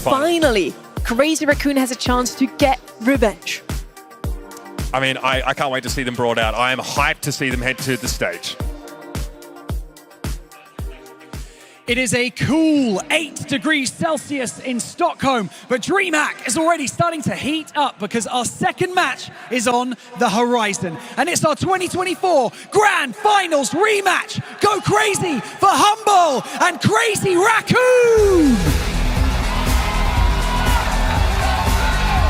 Finally, Crazy Raccoon has a chance to get revenge. I mean, I can't wait to see them brought out. I am hyped to see them head to the stage. It is a cool 8 degrees Celsius in Stockholm, but DreamHack is already starting to heat up because our second match is on the horizon. And it's our 2024 Grand Finals rematch. Go crazy for Humble and Crazy Raccoon!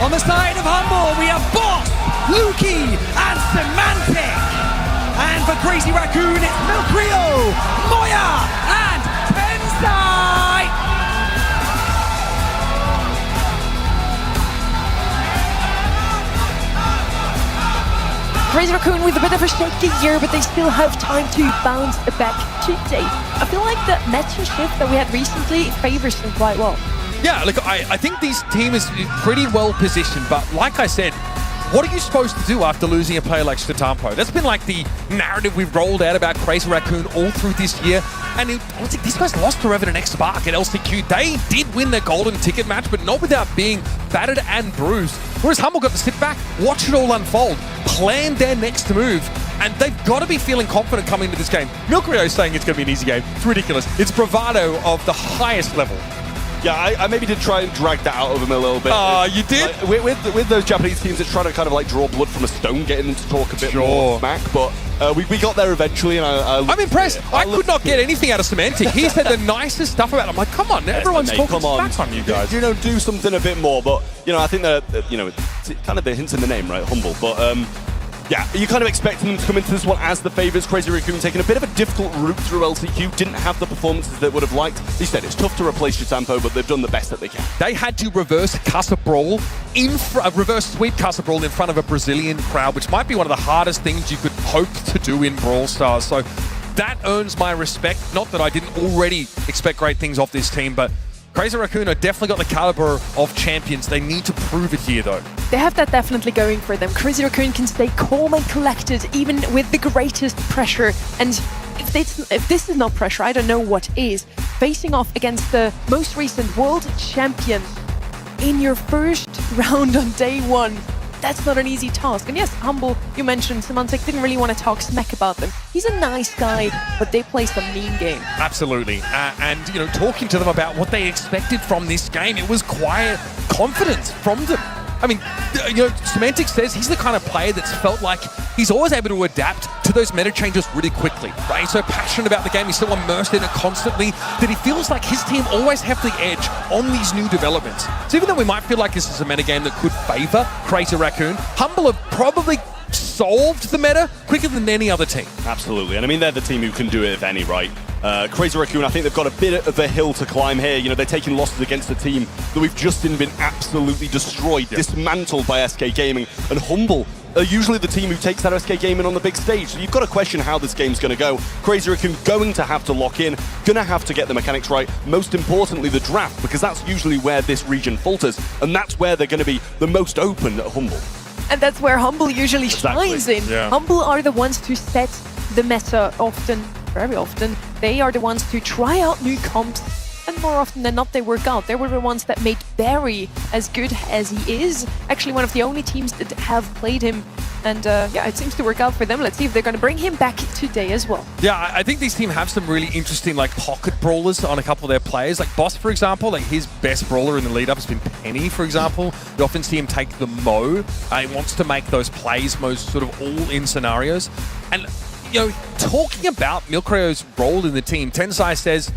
On the side of Humble, we have Boss, Lukey, and Semantic. And for Crazy Raccoon, it's Milkrio, Moya, and Tensai! Crazy Raccoon with a bit of a shaky year, but they still have time to bounce back today. I feel like the meta shift that we had recently favors them quite well. Yeah, look, I think this team is pretty well positioned, but like I said, what are you supposed to do after losing a player like Statampo? That's been like the narrative we've rolled out about Crazy Raccoon all through this year. And honestly, these guys lost to Revenant X Spark at LCQ. They did win their golden ticket match, but not without being battered and bruised. Whereas Humble got to sit back, watch it all unfold, plan their next move, and they've got to be feeling confident coming into this game. Milkrio is saying it's going to be an easy game. It's ridiculous. It's bravado of the highest level. Yeah, I maybe did try and drag that out of him a little bit. Oh, you did? Like, with those Japanese teams, it's trying to kind of like draw blood from a stone, getting them to talk a bit more smack, but we got there eventually, and I'm impressed. I could not get anything out of Semantic. He said the nicest stuff about it. I'm like, come on, everyone's talking smack on you guys. You know, do something a bit more, but, you know, I think that, you know, it's kind of the hints in the name, right? Humble, but, yeah, you're kind of expecting them to come into this one as the favourites. Crazy Raccoon taking a bit of a difficult route through LCQ, didn't have the performances they would have liked. He said it's tough to replace Statampo, but they've done the best that they can. They had to reverse Casa Brawl, reverse sweep Casa Brawl in front of a Brazilian crowd, which might be one of the hardest things you could hope to do in Brawl Stars. So that earns my respect. Not that I didn't already expect great things off this team, but Crazy Raccoon have definitely got the caliber of champions. They need to prove it here, though. They have that definitely going for them. Crazy Raccoon can stay calm and collected, even with the greatest pressure. And if this is not pressure, I don't know what is. Facing off against the most recent world champion in your first round on day one, that's not an easy task. And yes, Humble, you mentioned, Semantic didn't really want to talk smack about them. He's a nice guy, but they play some mean game. Absolutely. And, you know, talking to them about what they expected from this game, it was quiet confidence from them. I mean, you know, Semantic says he's the kind of player that's felt like he's always able to adapt to those meta changes really quickly, right? He's so passionate about the game, he's so immersed in it constantly that he feels like his team always have the edge on these new developments. So even though we might feel like this is a meta game that could favor Crazy Raccoon, Humble have probably solved the meta quicker than any other team. Absolutely, and I mean, they're the team who can do it, if any, right? Crazy Raccoon, I think they've got a bit of a hill to climb here. You know, they're taking losses against a team that we've just been absolutely destroyed, dismantled by SK Gaming, and Humble are usually the team who takes that SK Gaming on the big stage. So you've got to question how this game's going to go. Crazy Raccoon going to have to lock in, going to have to get the mechanics right, most importantly the draft, because that's usually where this region falters, and that's where they're going to be the most open at Humble. And that's where Humble usually shines in. Yeah. Humble are the ones to set the meta often, very often. They are the ones to try out new comps, and more often than not they work out. They were the ones that made Barry as good as he is. Actually one of the only teams that have played him, and yeah, it seems to work out for them. Let's see if they're going to bring him back today as well. Yeah, I think these teams have some really interesting like pocket brawlers on a couple of their players. Like Boss, for example, like his best brawler in the lead-up has been Penny, for example. You often see him take the Mo. He wants to make those plays most sort of all-in scenarios. And, you know, talking about Milkrio's role in the team, Tensai says,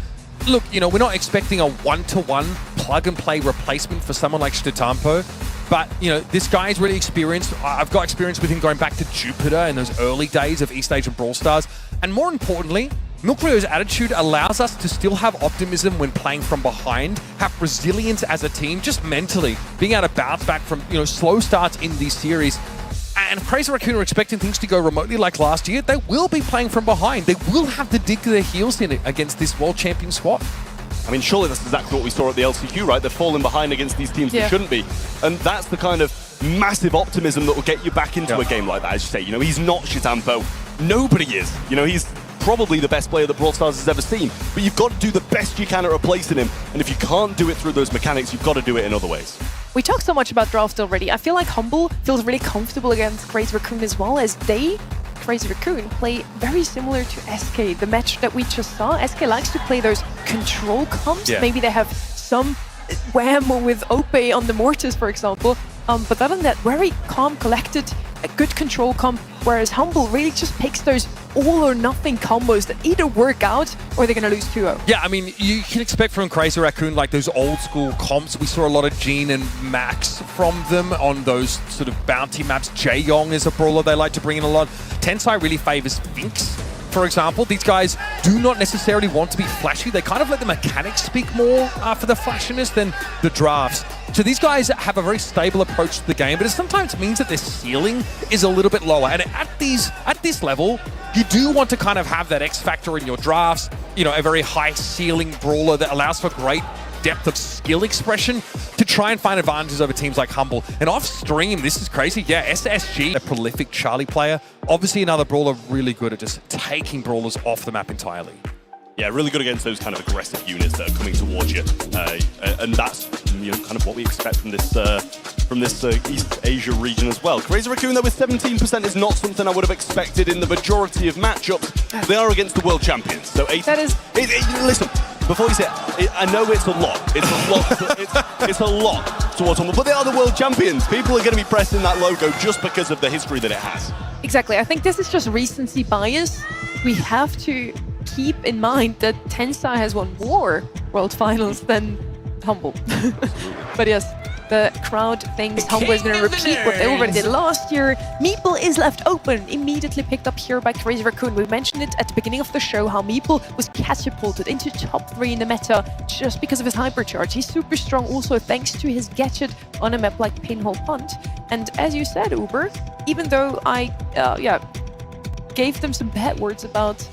look, you know, we're not expecting a one-to-one plug-and-play replacement for someone like Statampo, but, you know, this guy is really experienced. I've got experience with him going back to Jupiter in those early days of East Asian Brawl Stars. And more importantly, Milkrio's attitude allows us to still have optimism when playing from behind, have resilience as a team, just mentally, being able to bounce back from, you know, slow starts in these series. And if Crazy Raccoon are expecting things to go remotely like last year, they will be playing from behind. They will have to dig their heels in it against this world champion squad. I mean, surely that's exactly what we saw at the LCQ, right? They're falling behind against these teams they shouldn't be. And that's the kind of massive optimism that will get you back into a game like that, as you say. You know, he's not Statampo. Nobody is. You know, he's probably the best player that Brawl Stars has ever seen. But you've got to do the best you can at replacing him. And if you can't do it through those mechanics, you've got to do it in other ways. We talked so much about draft already. I feel like Humble feels really comfortable against Crazy Raccoon as well, as they, Crazy Raccoon, play very similar to SK. The match that we just saw, SK likes to play those control comps. Yeah. Maybe they have some wham with Ope on the Mortis, for example. But other than that, very calm, collected, a good control comp, whereas Humble really just picks those all or nothing combos that either work out or they're going to lose 2-0. Yeah, I mean, you can expect from Crazy Raccoon like those old school comps. We saw a lot of Gene and Max from them on those sort of bounty maps. Jaeyong is a brawler they like to bring in a lot. Tensai really favors Finks, for example. These guys do not necessarily want to be flashy. They kind of let the mechanics speak more for the flashiness than the drafts. So these guys have a very stable approach to the game, but it sometimes means that their ceiling is a little bit lower. And at this level, you do want to kind of have that X factor in your drafts, you know, a very high ceiling brawler that allows for great depth of skill expression to try and find advantages over teams like Humble. And off stream, this is crazy. Yeah, SSG, a prolific Charlie player, obviously another brawler really good at just taking brawlers off the map entirely. Yeah, really good against those kind of aggressive units that are coming towards you, and that's kind of what we expect from this East Asia region as well. Crazy Raccoon, though, with 17% is not something I would have expected in the majority of matchups. They are against the world champions, so 8. That is. Listen, before you say it, I know it's a lot. It's a lot. It's a lot towards Humble, but they are the world champions. People are going to be pressing that logo just because of the history that it has. Exactly. I think this is just recency bias. We have to keep in mind that Tensai has won more World Finals than Humble. But yes, the crowd thinks Humble is going to repeat what they already did last year. Meeple is left open, immediately picked up here by Crazy Raccoon. We mentioned it at the beginning of the show, how Meeple was catapulted into top 3 in the meta just because of his hypercharge. He's super strong also thanks to his gadget on a map like Pinhole Punt. And as you said, Uber, even though I gave them some bad words about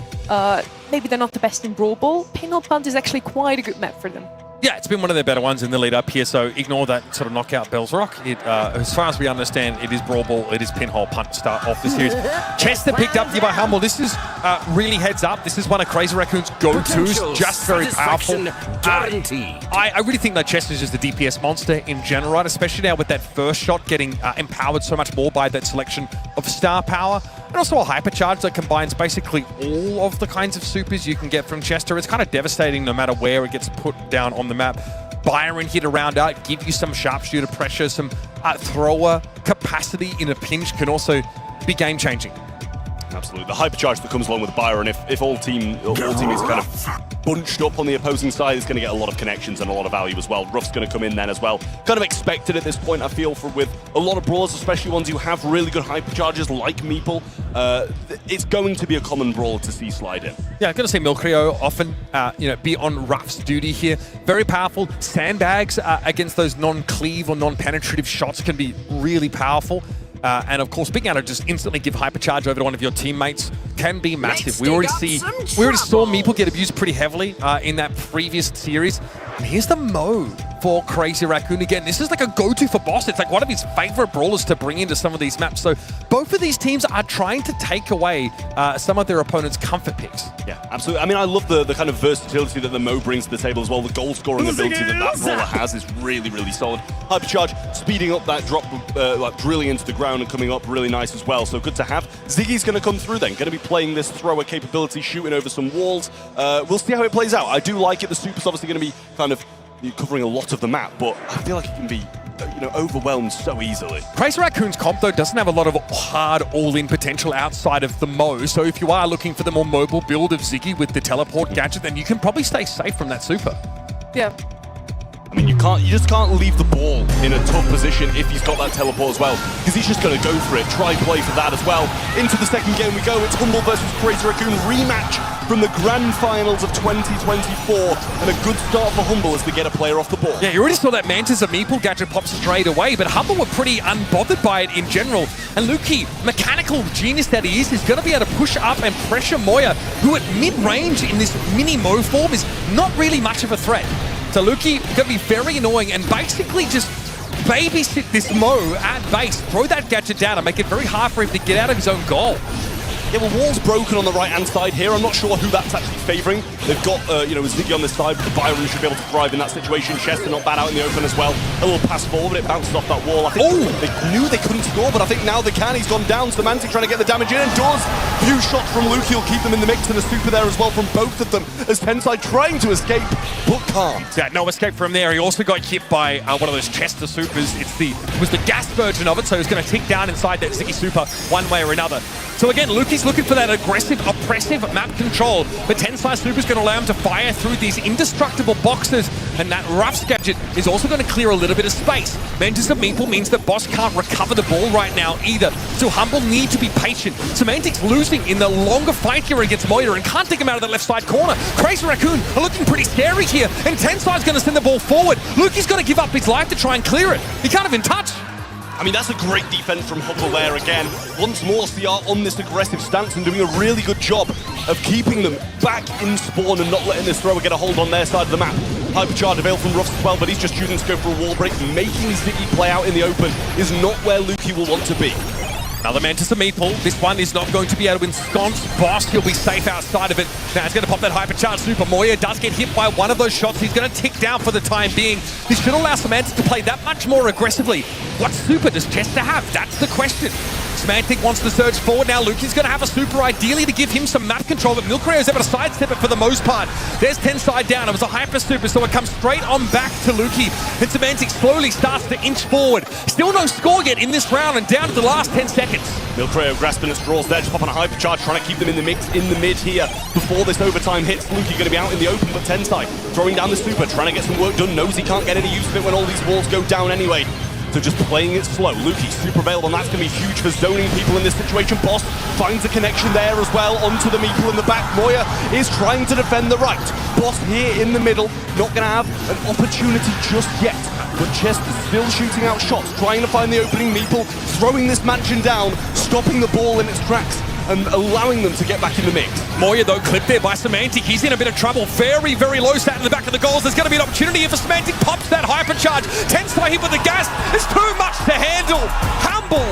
maybe they're not the best in Brawl Ball, Pinhole Punt is actually quite a good map for them. Yeah, it's been one of their better ones in the lead up here, so ignore that sort of knockout Bell's Rock. As far as we understand, it is Brawl Ball, it is Pinhole Punt to start off the series. Chester picked up here by Humble. This is really heads up. This is one of Crazy Raccoon's go-tos, just very powerful. I really think that Chester's just a DPS monster in general, right? Especially now with that first shot getting empowered so much more by that selection of star power. And also a hypercharge that combines basically all of the kinds of supers you can get from Chester. It's kind of devastating no matter where it gets put down on the map. Byron here to round out, give you some sharpshooter pressure, some thrower capacity in a pinch can also be game-changing. Absolutely. The hypercharge that comes along with Byron, if all team is kind of bunched up on the opposing side, is going to get a lot of connections and a lot of value as well. Ruff's going to come in then as well. Kind of expected at this point, I feel, with a lot of brawlers, especially ones who have really good hypercharges like Meeple. It's going to be a common brawler to see slide in. Yeah, I'm going to say Milcrio often be on Ruff's duty here. Very powerful. Sandbags against those non-cleave or non-penetrative shots can be really powerful. And of course, being able to just instantly give hypercharge over to one of your teammates can be massive. We already saw Meeple get abused pretty heavily in that previous series. And here's the Mo for Crazy Raccoon again. This is like a go-to for Boss. It's like one of his favorite brawlers to bring into some of these maps. So both of these teams are trying to take away some of their opponents' comfort picks. Yeah, absolutely. I mean, I love the kind of versatility that the Mo brings to the table as well. The goal-scoring ability that brawler has is really, really solid. Hypercharge, speeding up that drop, like drilling into the ground and coming up really nice as well. So good to have. Ziggy's going to come through then. Going to be playing this thrower capability, shooting over some walls. We'll see how it plays out. I do like it. The Super's obviously going to be kind of covering a lot of the map, but I feel like it can be overwhelmed so easily. Crazy Raccoon's comp, though, doesn't have a lot of hard all-in potential outside of the Mo, so if you are looking for the more mobile build of Ziggy with the teleport gadget, then you can probably stay safe from that super. Yeah. I mean, you just can't leave the ball in a tough position if he's got that teleport as well, because he's just going to go for it, try play for that as well. Into the second game we go. It's Humble versus Crazy Raccoon rematch from the Grand Finals of 2024, and a good start for Humble as they get a player off the ball. Yeah, you already saw that Mantis and Meeple gadget pop straight away, but Humble were pretty unbothered by it in general. And Luki, mechanical genius that he is going to be able to push up and pressure Moya, who at mid-range in this mini Mo form is not really much of a threat. So Luki going to be very annoying and basically just babysit this Mo at base, throw that gadget down and make it very hard for him to get out of his own goal. Yeah, well, wall's broken on the right-hand side here. I'm not sure who that's actually favouring. They've got, Ziggy on this side, but the Byron should be able to thrive in that situation. Chester not bad out in the open as well. A little pass forward, it bounces off that wall. I think they knew they couldn't score, but I think now they can. He's gone down. Semantic trying to get the damage in and does. Few shots from Luki will keep them in the mix, and a super there as well from both of them as Tensai trying to escape, but can't. Yeah, no escape from there. He also got hit by one of those Chester supers. It was the gas version of it, so he's going to tick down inside that Ziggy super one way or another. So again, Luki's looking for that aggressive, oppressive map control, but Tensai Super's going to allow him to fire through these indestructible boxes, and that rough gadget is also going to clear a little bit of space. Mantis of Meeple means that Boss can't recover the ball right now either, so Humble need to be patient. Semantic's losing in the longer fight here against Moira and can't take him out of that left side corner. Crazy Raccoon are looking pretty scary here, and Tensai's going to send the ball forward. Luki's going to give up his life to try and clear it. He can't even touch. I mean, that's a great defense from Humble there again. Once more, CR on this aggressive stance and doing a really good job of keeping them back in spawn and not letting this thrower get a hold on their side of the map. Hypercharge avail from Ruffs as well, but he's just shooting to go for a wall break. Making Ziggy play out in the open is not where Luki will want to be. Another Mantis of Meeple. This one is not going to be able to ensconce Boss. He'll be safe outside of it. Now he's going to pop that hypercharge super. Moya does get hit by one of those shots. He's going to tick down for the time being. This should allow Semantic to play that much more aggressively. What super does Chester have? That's the question. Semantic wants to surge forward now. Luki's going to have a super ideally to give him some map control, but Milcreo is able to sidestep it for the most part. There's Tensai down. It was a hyper super, so it comes straight on back to Luki. And Semantic slowly starts to inch forward. Still no score yet in this round and down to the last 10 seconds. Milcreo grasping at straws there, just popping a hypercharge, trying to keep them in the mix in the mid here before this overtime hits. Luki going to be out in the open, but Tensai throwing down the super, trying to get some work done. Knows he can't get any use of it when all these walls go down anyway. So just playing it slow. Luki super available, and that's going to be huge for zoning people in this situation. Boss finds a connection there as well onto the Meeple in the back. Moya is trying to defend the right. Boss here in the middle, not going to have an opportunity just yet. But Chester's still shooting out shots, trying to find the opening. Meeple throwing this mansion down, stopping the ball in its tracks and allowing them to get back in the mix. Moya, though, clipped there by Semantic. He's in a bit of trouble. Very, very low stat in the back of the goals. There's going to be an opportunity if Semantic pops that hypercharge. Tensai hit with the gas. It's too much to handle. Humble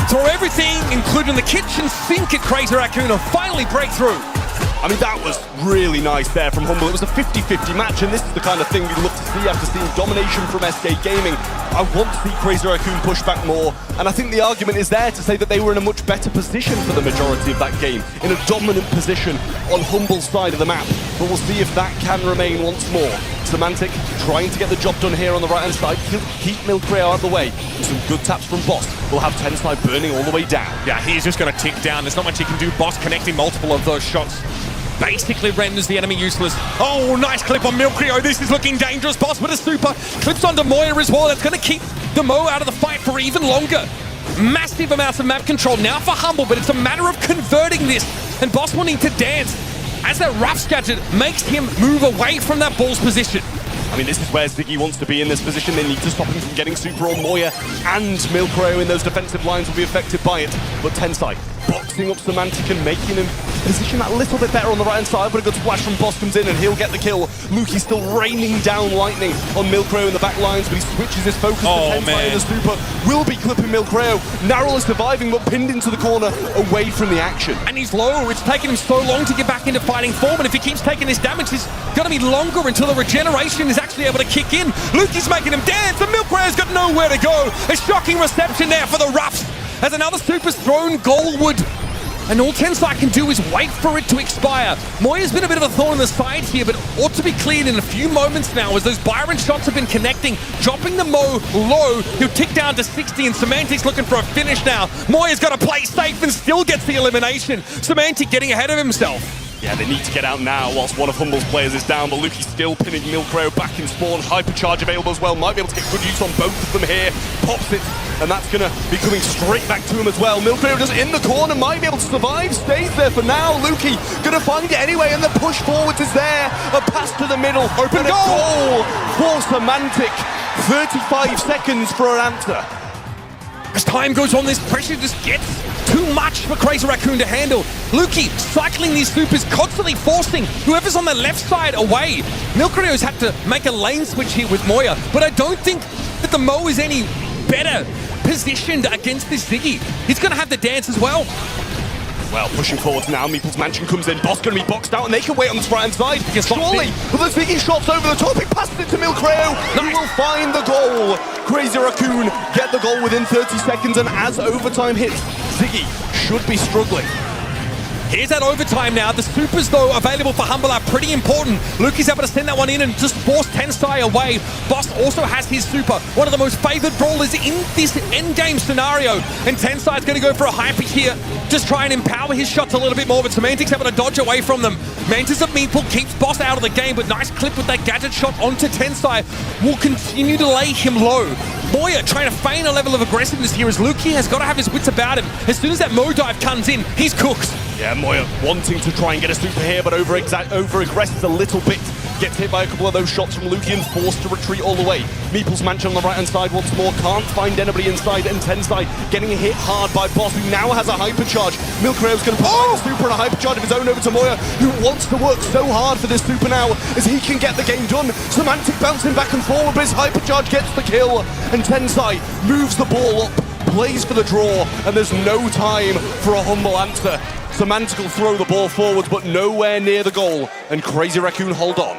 throw everything, including the kitchen sink at Crazy Raccoon, and finally break through. I mean, that was really nice there from Humble. It was a 50-50 match, and this is the kind of thing we'd love to see after seeing domination from SK Gaming. I want to see Crazy Raccoon push back more, and I think the argument is there to say that they were in a much better position for the majority of that game, in a dominant position on Humble's side of the map. But we'll see if that can remain once more. Semantic trying to get the job done here on the right-hand side. He'll keep Milcreo out of the way. Some good taps from Boss. We'll have Tensai burning all the way down. Yeah, he's just going to tick down. There's not much he can do. Boss connecting multiple of those shots basically renders the enemy useless. Oh, nice clip on Milcreo. This is looking dangerous. Boss with a super. Clips onto Moya as well. That's going to keep the Mo out of the fight for even longer. Massive amounts of map control now for Humble, but it's a matter of converting this. And Boss wanting to dance as that rough gadget makes him move away from that ball's position. I mean, this is where Ziggy wants to be in this position. They need to stop him from getting super on Moya, and Milcreo in those defensive lines will be affected by it. But Tensai boxing up Semantic and making him position that little bit better on the right-hand side, but a good splash from Boss comes in and he'll get the kill. Luki still raining down lightning on Milcreo in the back lines, but he switches his focus to Tensai in the super. Will be clipping Milcreo. Narrowly surviving, but pinned into the corner away from the action. And he's low. It's taken him so long to get back into fighting form, and if he keeps taking this damage, it's going to be longer until the regeneration is actually able to kick in. Luki's making him dance, and Milcreo's got nowhere to go. A shocking reception there for the Ruffs as another super's thrown goalward. And all Tensai can do is wait for it to expire. Moya's been a bit of a thorn in the side here, but ought to be cleared in a few moments now as those Byron shots have been connecting, dropping the Mo low. He'll tick down to 60, and Semantic's looking for a finish now. Moya's got to play safe and still gets the elimination. Semantic getting ahead of himself. Yeah, they need to get out now whilst one of Humble's players is down, but Luki's still pinning Milcreo back in spawn. Hypercharge available as well. Might be able to get good use on both of them here. Pops it, and that's going to be coming straight back to him as well. Milcreo just in the corner, might be able to survive. Stays there for now. Luki going to find it anyway, and the push forwards is there. A pass to the middle. Open goal for Semantic. 35 seconds for an answer. As time goes on, this pressure just gets too much for Crazy Raccoon to handle. Luki cycling these supers, constantly forcing whoever's on the left side away. Milcreo's had to make a lane switch here with Moya, but I don't think that the Mo is any better positioned against this Ziggy. He's going to have the dance as well. Well, pushing forwards now, Meeple's Mansion comes in, Boss going to be boxed out, and they can wait on the right-hand side. Surely, but the Ziggy shot's over the top, he passes it to Milcreo, who will find the goal. Crazy Raccoon get the goal within 30 seconds, and as overtime hits, Ziggy should be struggling. Here's that overtime now. The supers, though, available for Humble are pretty important. Luki's able to send that one in and just force Tensai away. Boss also has his super, one of the most favored brawlers in this endgame scenario. And Tensai's going to go for a hyper here, just try and empower his shots a little bit more, but Semantic's able to dodge away from them. Mantis of Meeple keeps Boss out of the game, but nice clip with that gadget shot onto Tensai will continue to lay him low. Moya trying to feign a level of aggressiveness here as Luki has got to have his wits about him. As soon as that Mo dive comes in, he's cooked. Yeah, Moya wanting to try and get a super here, but over-aggresses a little bit. Gets hit by a couple of those shots from Luki and forced to retreat all the way. Meeple's Mansion on the right-hand side once more, can't find anybody inside, and Tensai getting hit hard by Boss, who now has a hypercharge. Milcreo's going to put a super and a hypercharge of his own over to Moya, who wants to work so hard for this super now, as he can get the game done. Semantic bouncing back and forward, but his hypercharge gets the kill, and Tensai moves the ball up, plays for the draw, and there's no time for a humble answer. Semantic will throw the ball forwards, but nowhere near the goal, and Crazy Raccoon hold on.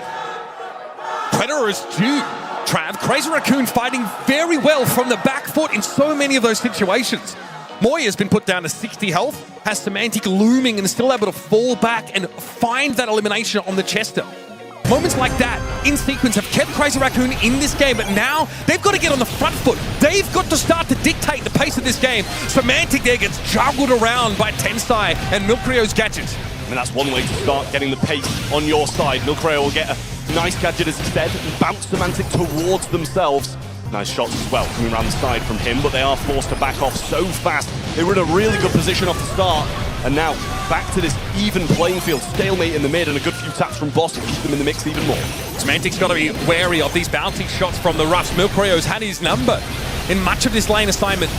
Predator is due. Trav, Crazy Raccoon fighting very well from the back foot in so many of those situations. Moya's been put down to 60 health, has Semantic looming and still able to fall back and find that elimination on the Chester. Moments like that in sequence have kept Crazy Raccoon in this game, but now they've got to get on the front foot. They've got to start to dictate the pace of this game. Semantic there gets juggled around by Tensai and Milcreo's gadget. And that's one way to start getting the pace on your side. Milcreo will get a nice gadget, as he said, and bounce Semantic towards themselves. Nice shots as well coming around the side from him, but they are forced to back off so fast. They were in a really good position off the start, and now back to this even playing field. Stalemate in the mid and a good few taps from Boss to keep them in the mix even more. Semantic's got to be wary of these bouncing shots from the Ruffs. Milcreo's had his number in much of this lane assignment.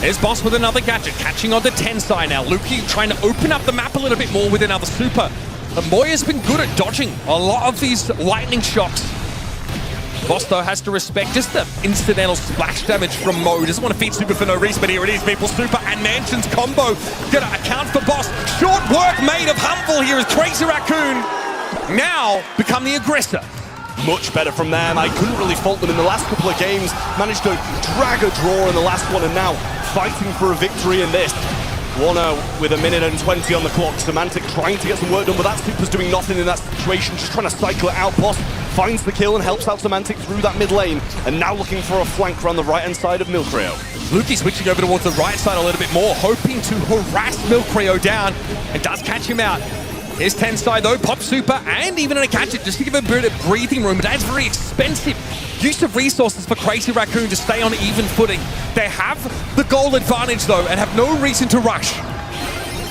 There's Boss with another gadget, catching on to Tensai now. Luki trying to open up the map a little bit more with another super. And Moya's been good at dodging a lot of these lightning shocks. Boss, though, has to respect just the incidental splash damage from Mo. Doesn't want to feed super for no reason, but here it is. Meeple's super and Mansion's combo. Gonna account for Boss. Short work made of Humble here as Crazy Raccoon now become the aggressor. Much better from them. I couldn't really fault them in the last couple of games. Managed to drag a draw in the last one, and now fighting for a victory in this. 1-0 with 1:20 on the clock. Semantic trying to get some work done, but that super's doing nothing in that situation. Just trying to cycle it out. Boss finds the kill and helps out Semantic through that mid lane. And now looking for a flank around the right-hand side of Milcreo. Luki switching over towards the right side a little bit more, hoping to harass Milcreo down. It does catch him out. Here's Tensai though, pop super and even a gadget just to give a bit of breathing room, but that's very expensive use of resources for Crazy Raccoon to stay on even footing. They have the goal advantage though and have no reason to rush.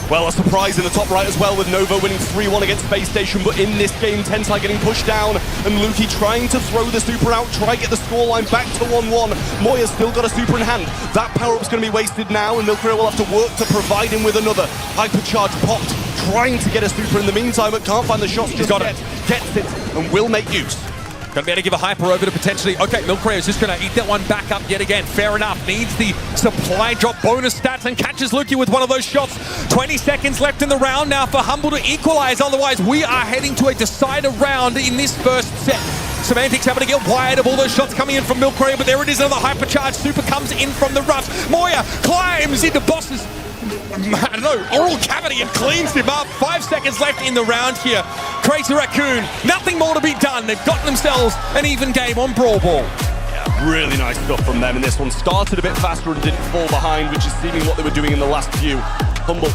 Well, a surprise in the top right as well, with Nova winning 3-1 against Space Station, but in this game, Tensai getting pushed down, and Luki trying to throw the super out, try to get the scoreline back to 1-1. Moya's still got a super in hand. That power-up's going to be wasted now, and Milcreo will have to work to provide him with another. Hypercharge popped, trying to get a super in the meantime, but can't find the shots just yet. Gets it, and will make use. Gonna be able to give a hyper over to potentially, okay, Milcreo's just gonna eat that one back up yet again. Fair enough, needs the supply drop bonus stats and catches Luki with one of those shots. 20 seconds left in the round now for Humble to equalize, otherwise we are heading to a decider round in this first set. Semantic's able to get wide of all those shots coming in from Milcreo, but there it is, another hypercharge super comes in from the Ruffs. Moya climbs into Boss's, I don't know, oral cavity and cleans him up. 5 seconds left in the round here. Crazy Raccoon, nothing more to be done. They've gotten themselves an even game on Brawl Ball. Yeah, really nice stuff from them in this one. Started a bit faster and didn't fall behind, which is seeming what they were doing in the last few. Humble,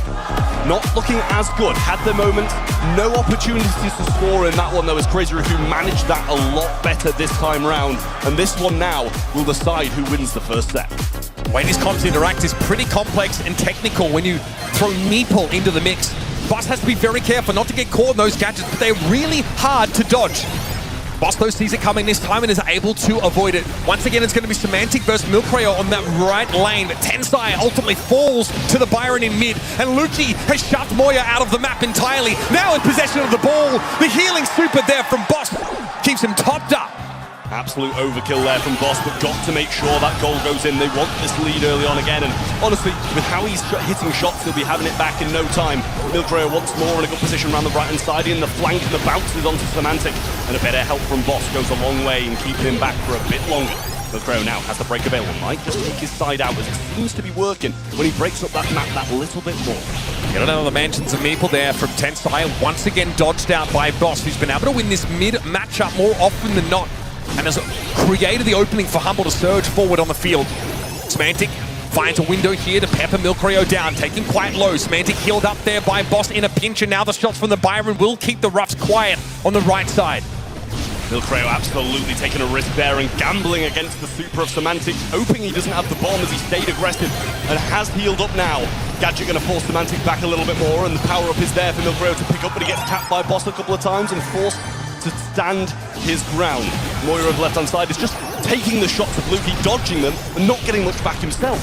not looking as good. Had their moment, no opportunities to score in that one though, as Crazy Raccoon managed that a lot better this time round. And this one now will decide who wins the first set. The way these comps interact is pretty complex and technical when you throw Meeple into the mix. Boss has to be very careful not to get caught in those gadgets, but they're really hard to dodge. Boss though sees it coming this time and is able to avoid it. Once again, it's going to be Semantic versus Milcreo on that right lane, but Tensai ultimately falls to the Byron in mid, and Luki has shoved Moya out of the map entirely. Now in possession of the ball, the healing super there from Boss keeps him topped up. Absolute overkill there from Boss, but got to make sure that goal goes in. They want this lead early on again, and honestly, with how he's hitting shots, he'll be having it back in no time. Milcrayo once more in a good position around the right-hand side, in the flank, and the bounces onto Semantic, and a bit of help from Boss goes a long way in keeping him back for a bit longer. Milcrayo now has the break available. Might just take his side out, as it seems to be working when he breaks up that map that little bit more. Get another Mansions of Meeple there from Tensai, once again dodged out by Boss, who's been able to win this mid matchup more often than not, and has created the opening for Humble to surge forward on the field. Semantic finds a window here to pepper Milcrayo down, taking quite low. Semantic healed up there by Boss in a pinch, and now the shots from the Byron will keep the Roughs quiet on the right side. Milcrayo absolutely taking a risk there and gambling against the super of Semantic, hoping he doesn't have the bomb as he stayed aggressive and has healed up now. Gadget going to force Semantic back a little bit more, and the power up is there for Milcrayo to pick up, but he gets tapped by Boss a couple of times and forced to stand his ground. Moira on the left-hand side is just taking the shots of Lukey, dodging them, and not getting much back himself.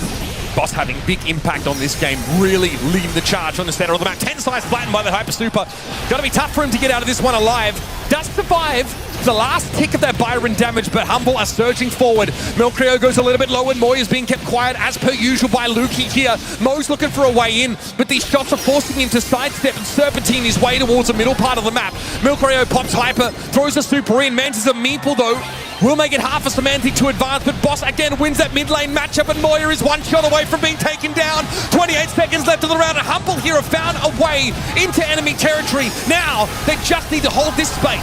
Boss having big impact on this game, really leading the charge on the center of the map. Tensai's flattened by the Hyper Super. Gotta be tough for him to get out of this one alive. Does survive the last tick of that Byron damage, but Humble are surging forward. Milcrayo goes a little bit low, and Moya's being kept quiet as per usual by Lukey here. Mo's looking for a way in, but these shots are forcing him to sidestep and serpentine his way towards the middle part of the map. Milcrayo pops Hyper, throws a super in. Mantis of Meeple, though, will make it hard for Semantic to advance, but Boss again wins that mid lane matchup, and Moya is one shot away from being taken down. 28 seconds left of the round, and Humble here have found a way into enemy territory. Now, they just need to hold this space.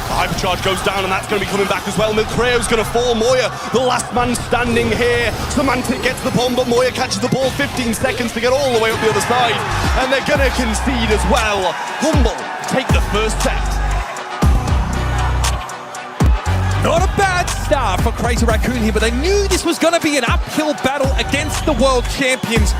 The hypercharge goes down, and that's going to be coming back as well. Milcrayo's going to fall. Moya, the last man standing here. Semantic gets the bomb, but Moya catches the ball. 15 seconds to get all the way up the other side, and they're going to concede as well. Humble take the first set. Not a bad start for Crazy Raccoon here, but they knew this was going to be an uphill battle against the world champions.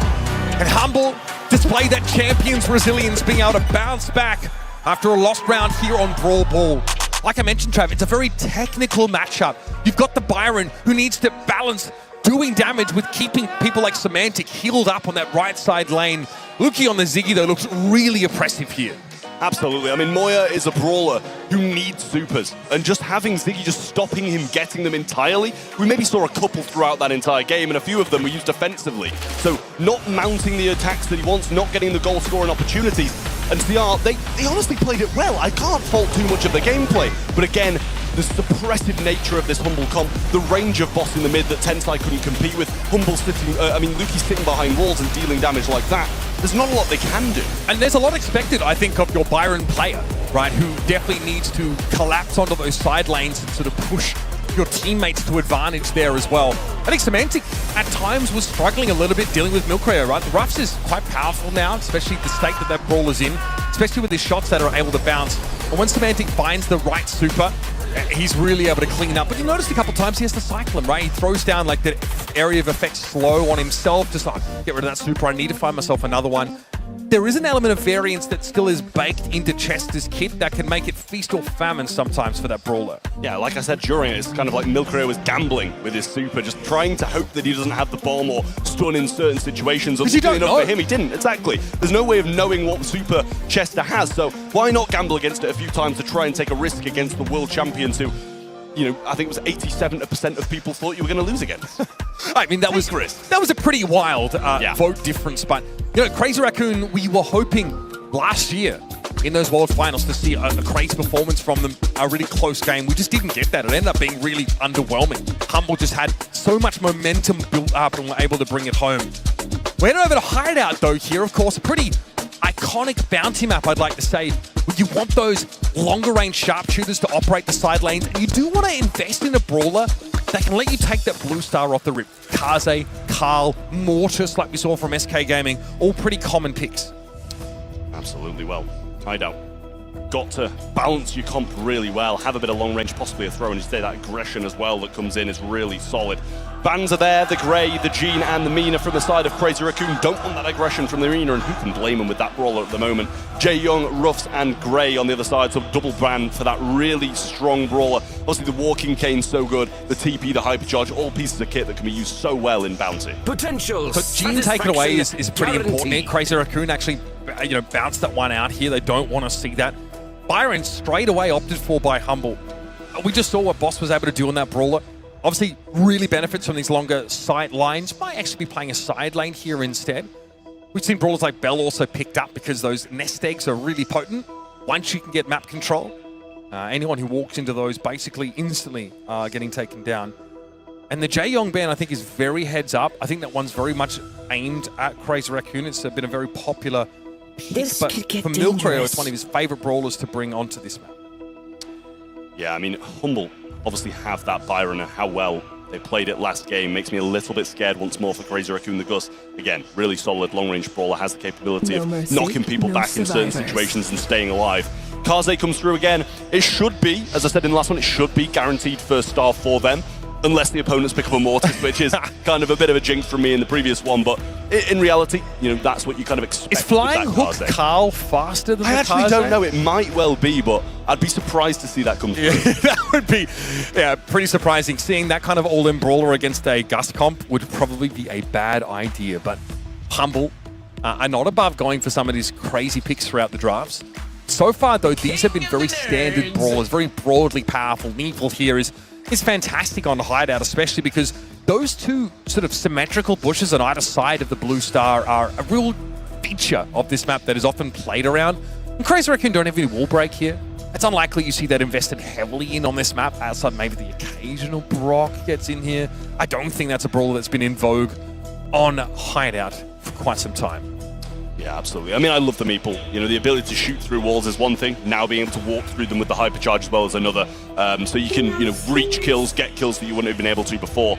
And Humble displayed that champion's resilience, being able to bounce back after a lost round here on Brawl Ball. Like I mentioned, Trav, it's a very technical matchup. You've got the Byron, who needs to balance doing damage with keeping people like Semantic healed up on that right side lane. Lukey on the Ziggy, though, looks really oppressive here. Absolutely. I mean, Moya is a brawler who needs supers, and just having Ziggy just stopping him getting them entirely, we maybe saw a couple throughout that entire game, and a few of them were used defensively. So not mounting the attacks that he wants, not getting the goal scoring opportunities, and CR, they honestly played it well. I can't fault too much of the gameplay, but again, the suppressive nature of this Humble comp, the range of Boss in the mid that Tensai couldn't compete with, Humble sitting, Lukey sitting behind walls and dealing damage like that, there's not a lot they can do. And there's a lot expected, I think, of your Byron player, right, who definitely needs to collapse onto those side lanes and sort of push your teammates to advantage there as well. I think Semantic at times was struggling a little bit dealing with Milcrayo, right? The Roughs is quite powerful now, especially the state that brawler's in, especially with his shots that are able to bounce. And when Semantic finds the right super, he's really able to clean up. But you noticed a couple times he has to cycle him, right? He throws down like the area of effect slow on himself, just like, get rid of that super, I need to find myself another one. There is an element of variance that still is baked into Chester's kit that can make it feast or famine sometimes for that brawler. Yeah, like I said during it, it's kind of like Milcrayo was gambling with his super, just trying to hope that he doesn't have the bomb or stun in certain situations. Because you don't know. For him, he didn't, exactly. There's no way of knowing what super Chester has, so why not gamble against it a few times to try and take a risk against the world champions who, you know, I think it was 87% of people thought you were going to lose against. I mean, that was a pretty wild vote difference, but you know, Crazy Raccoon, we were hoping last year in those World Finals to see a crazy performance from them, a really close game. We just didn't get that. It ended up being really underwhelming. Humble just had so much momentum built up and were able to bring it home. We're heading over to Hideout, though, here, of course, a pretty iconic bounty map, I'd like to say. You want those longer-range sharpshooters to operate the side lanes, and you do want to invest in a brawler that can let you take that blue star off the rip. Kaze, Carl, Mortis, like we saw from SK Gaming, all pretty common picks. Absolutely. Well, Hideout got to balance your comp really well, have a bit of long range, possibly a throw, and you say that aggression as well that comes in is really solid. Bans are there, the Grey, the Jean, and the Mina from the side of Crazy Raccoon. Don't want that aggression from the Mina, and who can blame him with that brawler at the moment? Jay Young, Ruffs, and Grey on the other side, so double ban for that really strong brawler. Obviously, the Walking Cane's so good, the TP, the Hypercharge, all pieces of kit that can be used so well in Bounty. Potential. But Jean taken away is pretty important here. Crazy Raccoon actually, bounced that one out here. They don't want to see that. Byron straight away opted for by Humble. we just saw what Boss was able to do on that brawler. Obviously, really benefits from these longer side lines. Might actually be playing a side lane here instead. We've seen brawlers like Bell also picked up because those nest eggs are really potent. Once you can get map control, anyone who walks into those basically instantly getting taken down. And the Jaeyong ban, I think, is very heads up. I think that one's very much aimed at Crazy Raccoon. It's been a very popular pick, but for Milcreo, it's one of his favorite brawlers to bring onto this map. Yeah, I mean, Humble obviously have that Byron and how well they played it last game makes me a little bit scared once more for Crazy Raccoon. The Gus, again, really solid long-range brawler, has the capability of knocking people back in certain situations and staying alive. Kaze comes through again. It should be, as I said in the last one, it should be guaranteed first star for them, unless the opponents pick up a Mortis, which is kind of a bit of a jinx from me in the previous one. But in reality, you know, that's what you kind of expect. Is Flying Hook Carl faster than I actually don't know. It might well be, but I'd be surprised to see that come through. Yeah, that would be pretty surprising. Seeing that kind of all-in brawler against a Gus comp would probably be a bad idea. But Humble are not above going for some of these crazy picks throughout the drafts. So far, though, these have been very standard brawlers, very broadly powerful. Needful here is fantastic on the hideout, especially because those two sort of symmetrical bushes on either side of the blue star are a real feature of this map that is often played around. And Crazy Raccoon don't have any wall break here. It's unlikely you see that invested heavily in on this map, outside maybe the occasional Brock gets in here. I don't think that's a brawler that's been in vogue on hideout for quite some time. Yeah, absolutely. I mean, I love the Meeple. You know, the ability to shoot through walls is one thing. Now being able to walk through them with the hypercharge as well is another. So you can, you know, reach kills, get kills that you wouldn't have been able to before.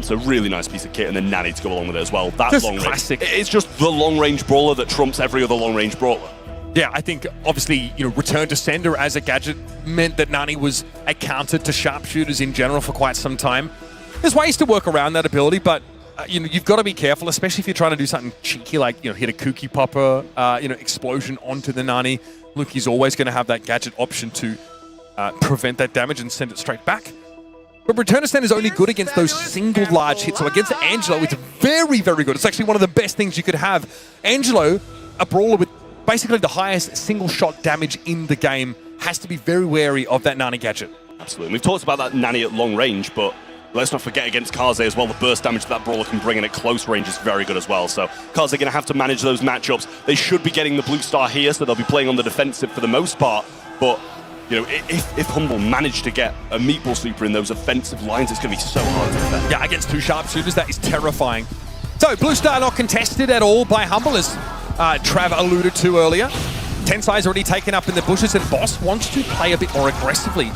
So really nice piece of kit, and then Nanny to go along with it as well. That just long classic. Range, it's just the long-range brawler that trumps every other long-range brawler. Yeah, I think obviously, you know, Return to Sender as a gadget meant that Nani was a counter to sharpshooters in general for quite some time. There's ways to work around that ability, but you know, you've got to be careful, especially if you're trying to do something cheeky like, you know, hit a Kooky Popper, you know, explosion onto the Nani. Luki's always going to have that gadget option to prevent that damage and send it straight back. But Return to Sender is only good against those single large hits. So against Angelo, it's very, very good. It's actually one of the best things you could have. Angelo, a brawler with basically the highest single shot damage in the game, has to be very wary of that Nani gadget. Absolutely. We've talked about that Nanny at long range, but let's not forget against Kaze as well, the burst damage that brawler can bring in at close range is very good as well. So Kaze are going to have to manage those matchups. They should be getting the blue star here, so they'll be playing on the defensive for the most part. But you know, if Humble manage to get a Meatball Super in those offensive lines, it's going to be so hard to defend. Yeah, against two sharpshooters, that is terrifying. So blue star not contested at all by Humble, as Trav alluded to earlier. Tensai's already taken up in the bushes, and Boss wants to play a bit more aggressively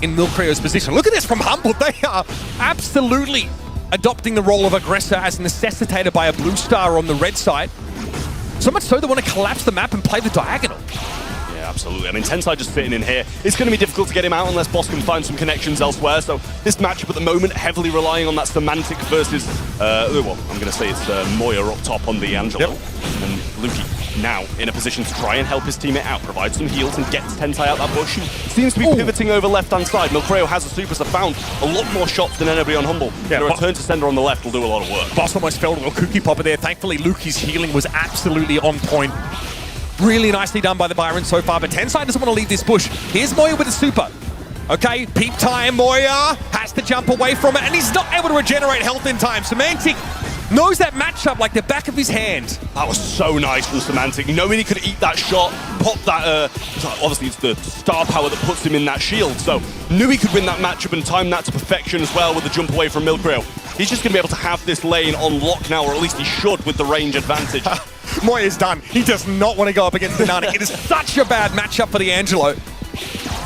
in Milcreo's position. Look at this from Humble. They are absolutely adopting the role of aggressor as necessitated by a blue star on the red side. So much so they want to collapse the map and play the diagonal. Yeah, absolutely. I mean, Tensai just sitting in here. It's going to be difficult to get him out unless Boss can find some connections elsewhere. So this matchup at the moment, heavily relying on that Semantic versus, well, I'm going to say it's Moya up top on the Angelo. Yep. And Luki now in a position to try and help his teammate out, provide some heals and get Tensai out that bush. He seems to be pivoting over left-hand side. Milcreo has a super, so found a lot more shots than anybody on Humble. Yeah, the Return to Sender on the left will do a lot of work. Boss almost fell to a Kooky Popper there. Thankfully, Luki's healing was absolutely on point. Really nicely done by the Byron so far, but Tensai doesn't want to leave this bush. Here's Moya with a super. Okay, peep time, Moya has to jump away from it, and he's not able to regenerate health in time. Semantic knows that matchup like the back of his hand. That was so nice from Semantic, knowing he could eat that shot, pop that, obviously it's the star power that puts him in that shield, so knew he could win that matchup and time that to perfection as well with the jump away from Milcreo. He's just going to be able to have this lane on lock now, or at least he should with the range advantage. Moya's done. He does not want to go up against the Nani. It is such a bad matchup for the Angelo.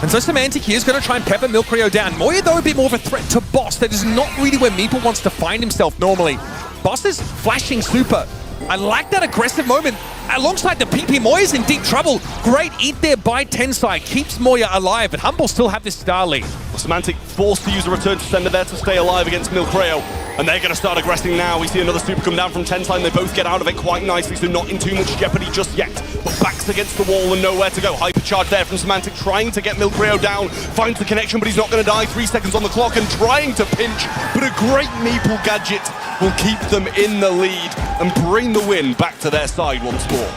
And so Semantic here is going to try and pepper Milcreo down. Moya, though, a bit more of a threat to Boss. That is not really where Meeple wants to find himself normally. Boss is flashing super. I like that aggressive moment. Alongside the PP, Moya's in deep trouble. Great eat there by Tensai. Keeps Moya alive, but Humble still have this star lead. Semantic forced to use a Return to Sender there to stay alive against Milcreo. And they're going to start aggressing now. We see another super come down from Tensai, and they both get out of it quite nicely, so not in too much jeopardy just yet. But backs against the wall and nowhere to go. Hypercharge there from Semantic, trying to get Milcreo down. Finds the connection, but he's not going to die. 3 seconds on the clock and trying to pinch. But a great Meeple gadget will keep them in the lead and bring the win back to their side once more.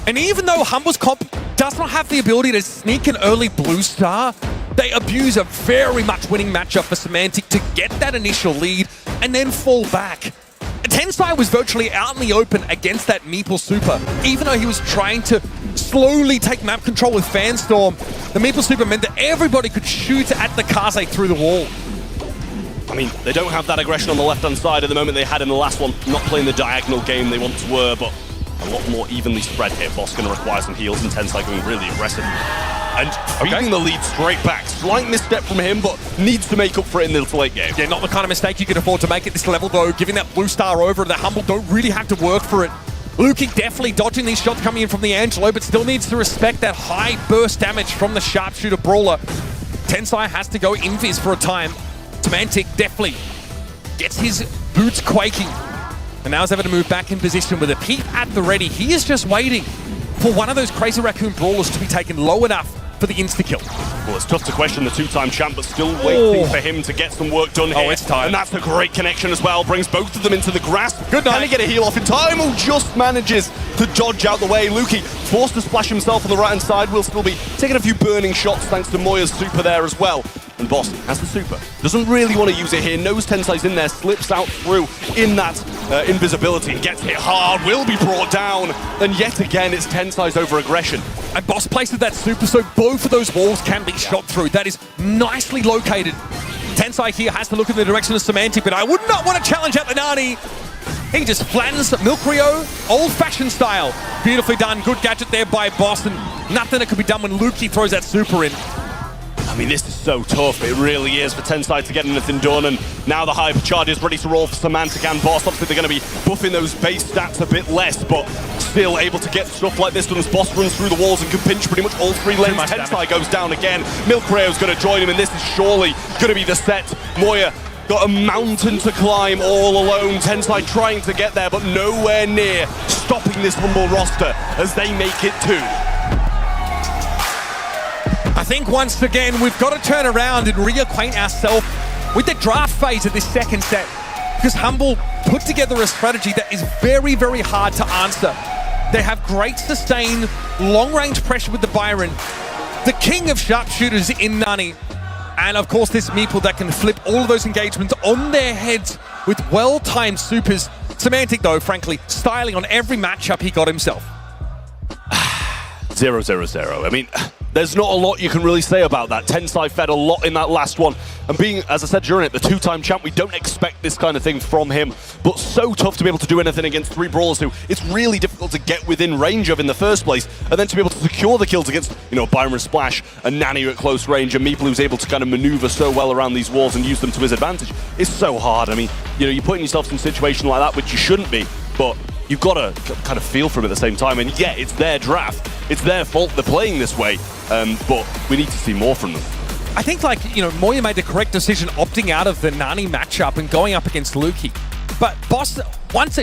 And even though Humble's comp does not have the ability to sneak an early blue star, They abuse a very much winning matchup for Semantic to get that initial lead and then fall back. Tensai was virtually out in the open against that Meeple Super. Even though he was trying to slowly take map control with Fanstorm, the Meeple Super meant that everybody could shoot at the Kaze through the wall. I mean, they don't have that aggression on the left-hand side at the moment they had in the last one. Not playing the diagonal game they once were, but a lot more evenly spread here. Boss going to require some heals, and Tensai going really aggressive. And feeding the lead straight back. Slight misstep from him, but needs to make up for it in the late game. Yeah, not the kind of mistake you can afford to make at this level, though. Giving that blue star over, the Humble don't really have to work for it. Luki definitely dodging these shots coming in from the Angelo, but still needs to respect that high burst damage from the Sharpshooter Brawler. Tensai has to go invis for a time. Semantic definitely gets his boots quaking. And now is able to move back in position with a peep at the ready. He is just waiting for one of those Crazy Raccoon Brawlers to be taken low enough for the insta-kill. Well, it's tough to question the two-time champ, but still waiting for him to get some work done here. Oh, it's time. And that's a great connection as well. Brings both of them into the grasp. Good night. Can he get a heal off in time? Oh, just manages to dodge out the way. Luki forced to splash himself on the right-hand side. Will still be taking a few burning shots thanks to Moya's super there as well. And Boss has the super. Doesn't really want to use it here. Knows Tensai's in there. Slips out through in that invisibility. Gets hit hard. Will be brought down. And yet again, it's Tensai's over-aggression. And Boss places that super so both of those walls can be shot through. That is nicely located. Tensai here has to look in the direction of Semantic, but I would not want to challenge out the Nani. He just flattens Milk Rio, old-fashioned style. Beautifully done. Good gadget there by Boss, and nothing that could be done when Luki throws that super in. I mean, this is so tough. It really is for Tensai to get anything done, and now the Hypercharge is ready to roll for Semantic and Boss. Obviously, they're going to be buffing those base stats a bit less, but still able to get stuff like this done as Boss runs through the walls and can pinch pretty much all three lanes. Tensai goes down again. Milk Rayo's going to join him, and this is surely going to be the set. Moya got a mountain to climb all alone. Tensai trying to get there, but nowhere near stopping this Humble roster as they make it 2. I think once again, we've got to turn around and reacquaint ourselves with the draft phase of this second set, because Humble put together a strategy that is very, very hard to answer. They have great sustain, long-range pressure with the Byron, the king of sharpshooters in Nani, and of course this Meeple that can flip all of those engagements on their heads with well-timed supers. Semantic, though, frankly, styling on every matchup he got himself. 0-0-0. I mean, there's not a lot you can really say about that. Tensai fed a lot in that last one. And being, as I said during it, the two-time champ, we don't expect this kind of thing from him. But so tough to be able to do anything against 3 brawlers who it's really difficult to get within range of in the first place. And then to be able to secure the kills against, you know, Byron Splash and Nani at close range, and Meeple who's able to kind of maneuver so well around these walls and use them to his advantage. It's so hard. I mean, you know, you're putting yourself in a situation like that, which you shouldn't be. But you've got to kind of feel for him at the same time. And yeah, it's their draft. It's their fault they're playing this way. But we need to see more from them. I think, like, you know, Moya made the correct decision opting out of the Nani matchup and going up against Luki. But Boss,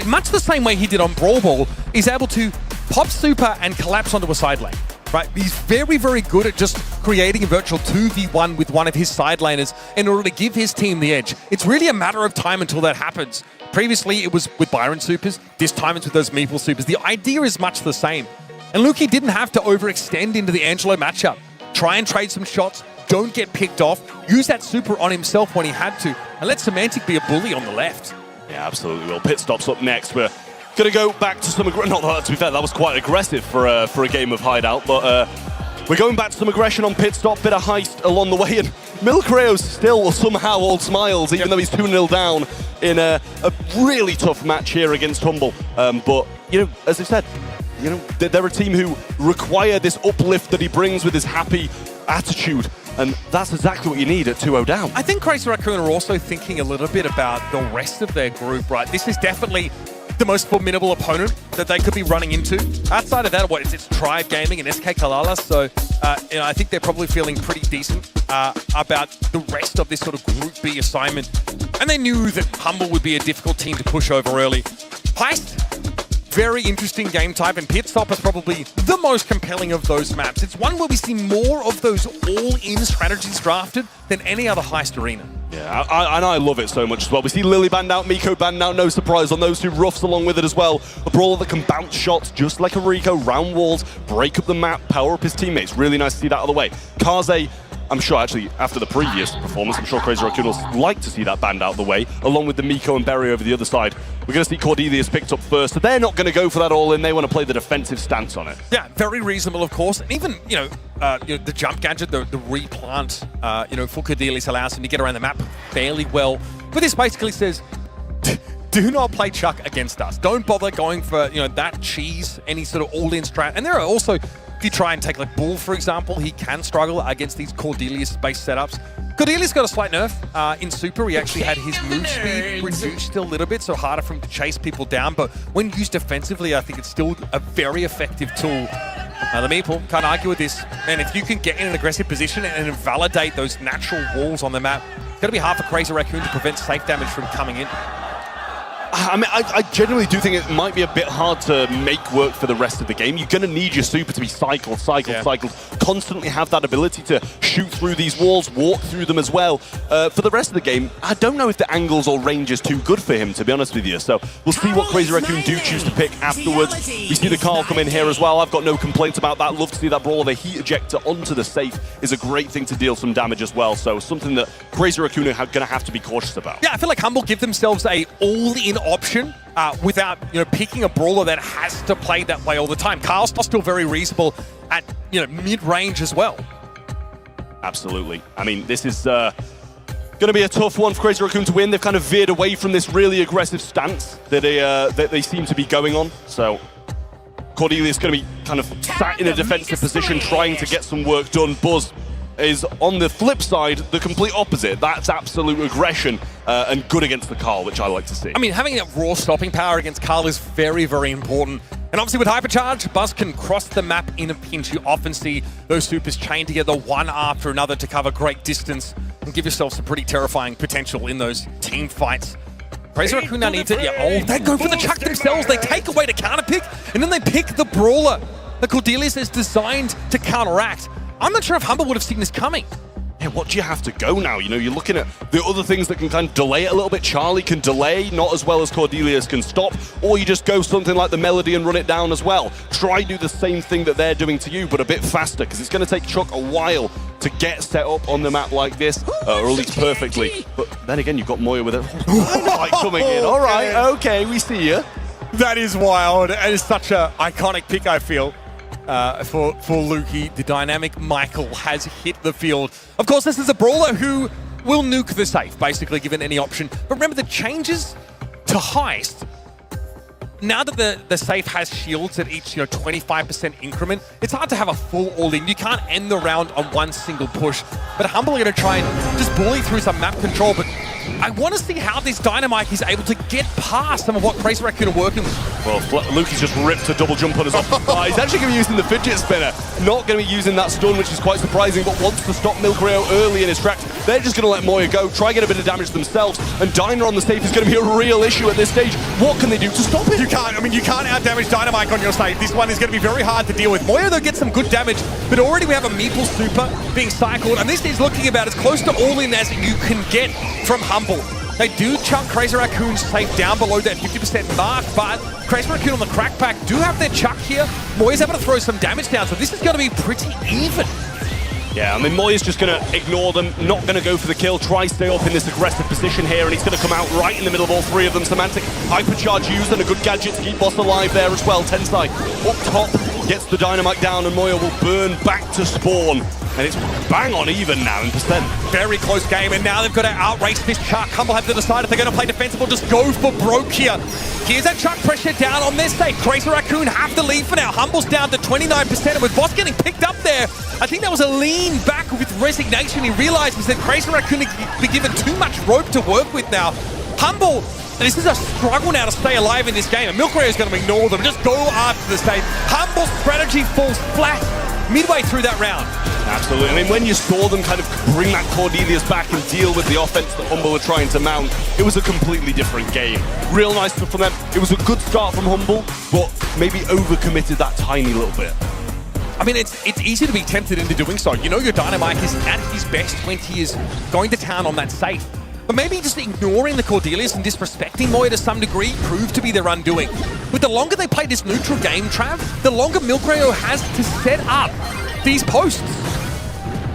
much the same way he did on Brawl Ball, is able to pop super and collapse onto a side lane. Right? He's very, very good at just creating a virtual 2v1 with one of his side laners in order to give his team the edge. It's really a matter of time until that happens. Previously, it was with Byron supers. This time, it's with those Meeple supers. The idea is much the same. And Luki didn't have to overextend into the Angelo matchup. Try and trade some shots. Don't get picked off. Use that super on himself when he had to. And let Semantic be a bully on the left. Yeah, absolutely. Well, pit stop's up next. We're going to go back to some aggression. Not that, to be fair, that was quite aggressive for a game of Hideout. But we're going back to some aggression on pit stop. Bit of heist along the way. And Milk Rayo's still somehow all smiles, even though he's 2-0 down in a really tough match here against Humble. But, you know, as I said, you know, they're a team who require this uplift that he brings with his happy attitude. And that's exactly what you need at 2-0 down. I think Crazy Raccoon are also thinking a little bit about the rest of their group, right? This is definitely the most formidable opponent that they could be running into. Outside of that, it's Tribe Gaming and SK Kalala, so you know, I think they're probably feeling pretty decent about the rest of this sort of Group B assignment. And they knew that Humble would be a difficult team to push over early. Heist, very interesting game type, and Pit Stop is probably the most compelling of those maps. It's one where we see more of those all-in strategies drafted than any other Heist arena. Yeah, and I love it so much as well. We see Lily banned out, Miko banned out, no surprise on those two roughs along with it as well. A brawler that can bounce shots just like a Rico, round walls, break up the map, power up his teammates. Really nice to see that out of the way. Kaze I'm sure actually after the previous performance, I'm sure Crazy Raccoon will like to see that banned out of the way, along with the Miko and Berry over the other side. We're going to see Cordelius picked up first, so they're not going to go for that all-in. They want to play the defensive stance on it. Yeah, very reasonable, of course. And even, the jump gadget, the replant, for Cordelius allows him to get around the map fairly well. But this basically says, do not play Chuck against us. Don't bother going for, that cheese, any sort of all-in strat. And there are also, if you try and take like Bull, for example, he can struggle against these Cordelius-based setups. Cordelius got a slight nerf in Super. He actually had his move speed reduced a little bit, so harder for him to chase people down. But when used defensively, I think it's still a very effective tool. The Meeple can't argue with this. And if you can get in an aggressive position and invalidate those natural walls on the map, it's going to be hard for Crazy Raccoon to prevent safe damage from coming in. I mean, I genuinely do think it might be a bit hard to make work for the rest of the game. You're going to need your super to be cycled, constantly have that ability to shoot through these walls, walk through them as well. For the rest of the game, I don't know if the angles or range is too good for him, to be honest with you. So we'll see what Crazy Raccoon do choose to pick afterwards. We see the Carl come in here as well. I've got no complaints about that. Love to see that brawler. The heat ejector onto the safe is a great thing to deal some damage as well. So something that Crazy Raccoon are going to have to be cautious about. Yeah, I feel like Humble give themselves a all-in option without picking a brawler that has to play that way all the time. Carl's still very reasonable at mid-range as well. Absolutely. I mean, this is going to be a tough one for Crazy Raccoon to win. They've kind of veered away from this really aggressive stance that they seem to be going on. So Cordelius is going to be kind of sat in a defensive position trying to get some work done. Buzz is on the flip side, the complete opposite. That's absolute aggression and good against the Carl, which I like to see. I mean, having that raw stopping power against Carl is very, very important. And obviously with Hypercharge, Buzz can cross the map in a pinch. You often see those supers chained together one after another to cover great distance and give yourself some pretty terrifying potential in those team fights. Crazy Raccoon now needs it. They go for the Chuck themselves. They take away the counter pick, and then they pick the brawler that Cordelius is designed to counteract. I'm not sure if Humble would have seen this coming. Yeah, what do you have to go now? You're looking at the other things that can kind of delay it a little bit. Charlie can delay, not as well as Cordelius can stop, or you just go something like the Melody and run it down as well. Try do the same thing that they're doing to you, but a bit faster, because it's going to take Chuck a while to get set up on the map like this, or at least perfectly. But then again, you've got Moya with it. Dynamite coming in. All right, okay, we see you. That is wild. It is such an iconic pick, I feel. For Lukey, the dynamic Michael has hit the field. Of course, this is a brawler who will nuke the safe, basically, given any option. But remember, the changes to Heist, now that the safe has shields at each 25% increment, it's hard to have a full all-in. You can't end the round on one single push. But Humble are going to try and just bully through some map control, but I want to see how this Dynamite is able to get past some of what Crazy Raccoon are working with. Well, Lukey's just ripped a double jump on us off the fly. He's actually going to be using the fidget spinner. Not going to be using that stun, which is quite surprising, but wants to stop Milkrayo early in his tracks. They're just going to let Moya go, try get a bit of damage themselves, and Dyna on the safe is going to be a real issue at this stage. What can they do to stop it? You can't out-damage Dynamite on your safe. This one is going to be very hard to deal with. Moya, though, gets some good damage, but already we have a Meeple super being cycled, and this is looking about as close to all-in as you can get from Humble. They do chunk Crazy Raccoon's safe down below that 50% mark, but Crazy Raccoon on the crack pack do have their chuck here. Moya's able to throw some damage down, so this is going to be pretty even. Yeah, I mean, Moya's just going to ignore them, not going to go for the kill, try stay up in this aggressive position here, and he's going to come out right in the middle of all three of them. Semantic, Hypercharge used, and a good gadget to keep Boss alive there as well. Tensai up top, gets the Dynamite down, and Moya will burn back to spawn. And it's bang on even now in percent. Very close game, and now they've got to outrace this Chuck. Humble have to decide if they're going to play defensive or just go for broke here. Here's that Chuck pressure down on this safe. Crazy Raccoon have to leave for now. Humble's down to 29%, and with Boss getting picked up there, I think that was a lean back with resignation. He realizes that Crazy Raccoon has been given too much rope to work with now. Humble, this is a struggle now to stay alive in this game, and Milkrayo is going to ignore them, just go after the safe. Humble's strategy falls flat midway through that round. Absolutely. I mean, when you saw them kind of bring that Cordelius back and deal with the offense that Humble were trying to mount, it was a completely different game. Real nice stuff from them. It was a good start from Humble, but maybe overcommitted that tiny little bit. I mean, it's easy to be tempted into doing so. You know your Dynamite is at his best when he is going to town on that safe. But maybe just ignoring the Cordelius and disrespecting Moya to some degree proved to be their undoing. But the longer they play this neutral game, Trav, the longer Milkrayo has to set up these posts.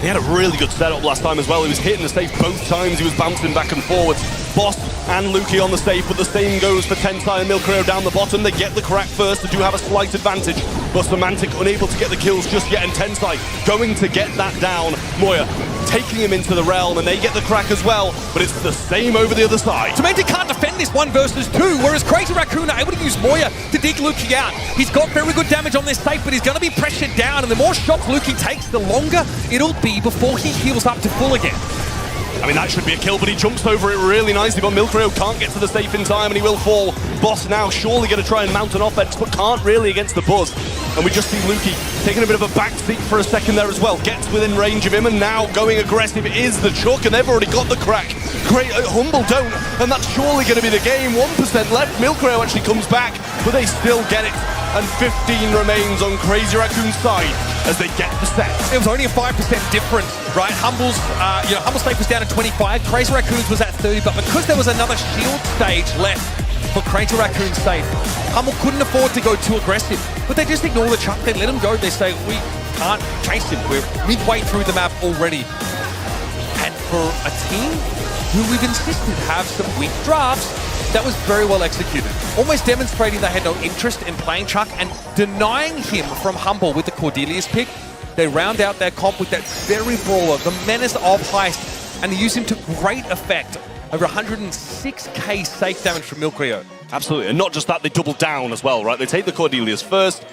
He had a really good setup last time as well. He was hitting the safe both times. He was bouncing back and forwards. Boss and Lukey on the safe, but the same goes for Tensai and Milcreo down the bottom. They get the crack first. They do have a slight advantage, but Semantic unable to get the kills just yet, and Tensai going to get that down. Moya taking him into the realm, and they get the crack as well, but it's the same over the other side. Semantic can't defend this 1 versus 2, whereas Crazy Raccoon are able to use Moya to dig Lukey out. He's got very good damage on this safe, but he's going to be pressured down, and the more shots Lukey takes, the longer it'll be before he heals up to full again. I mean, that should be a kill, but he jumps over it really nicely, but Milcreo can't get to the safe in time, and he will fall. Boss now surely going to try and mount an offense, but can't really against the Buzz. And we just see Lukey taking a bit of a back seat for a second there as well. Gets within range of him, and now going aggressive is the Chuck, and they've already got the crack. Great, Humble don't, and that's surely going to be the game. 1% left. Milcreo actually comes back, but they still get it. And 15 remains on Crazy Raccoon's side as they get the set. It was only a 5% difference, right? Humble's safe was down to 25, Crazy Raccoon's was at 30, but because there was another shield stage left for Crazy Raccoon's safe, Humble couldn't afford to go too aggressive, but they just ignore the Chuck, they let him go, they say, we can't chase him, we're midway through the map already. And for a team who we've insisted have some weak drafts, that was very well executed. Almost demonstrating they had no interest in playing Chuck and denying him from Humble with the Cordelius pick. They round out their comp with that very brawler, the menace of Heist, and they use him to great effect. Over 106k safe damage from Milcreo. Absolutely, and not just that, they double down as well, right? They take the Cordelius first,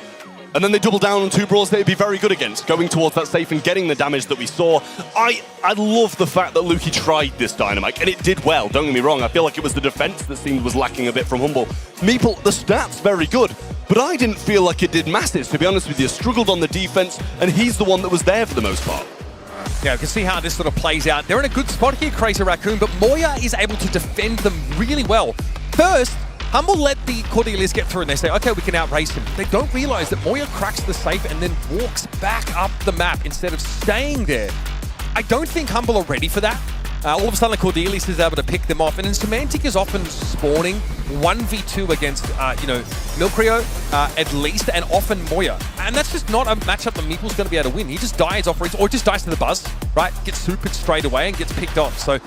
and then they double down on 2 brawls they'd be very good against, going towards that safe and getting the damage that we saw. I love the fact that Lukey tried this Dynamite, and it did well, don't get me wrong. I feel like it was the defense that seemed was lacking a bit from Humble. Meeple, the stats, very good, but I didn't feel like it did masses, to be honest with you. Struggled on the defense, and he's the one that was there for the most part. Yeah, you can see how this sort of plays out. They're in a good spot here, Crazy Raccoon, but Moya is able to defend them really well. First, Humble let the Cordelius get through and they say, okay, we can outrace him. They don't realize that Moya cracks the safe and then walks back up the map instead of staying there. I don't think Humble are ready for that. All of a sudden, the Cordelius is able to pick them off, and then Semantic is often spawning 1v2 against, Milcreo, at least, and often Moya. And that's just not a matchup that Meeple's going to be able to win. He just dies off reach, or just dies to the Buzz, right? Gets supered straight away and gets picked off. So,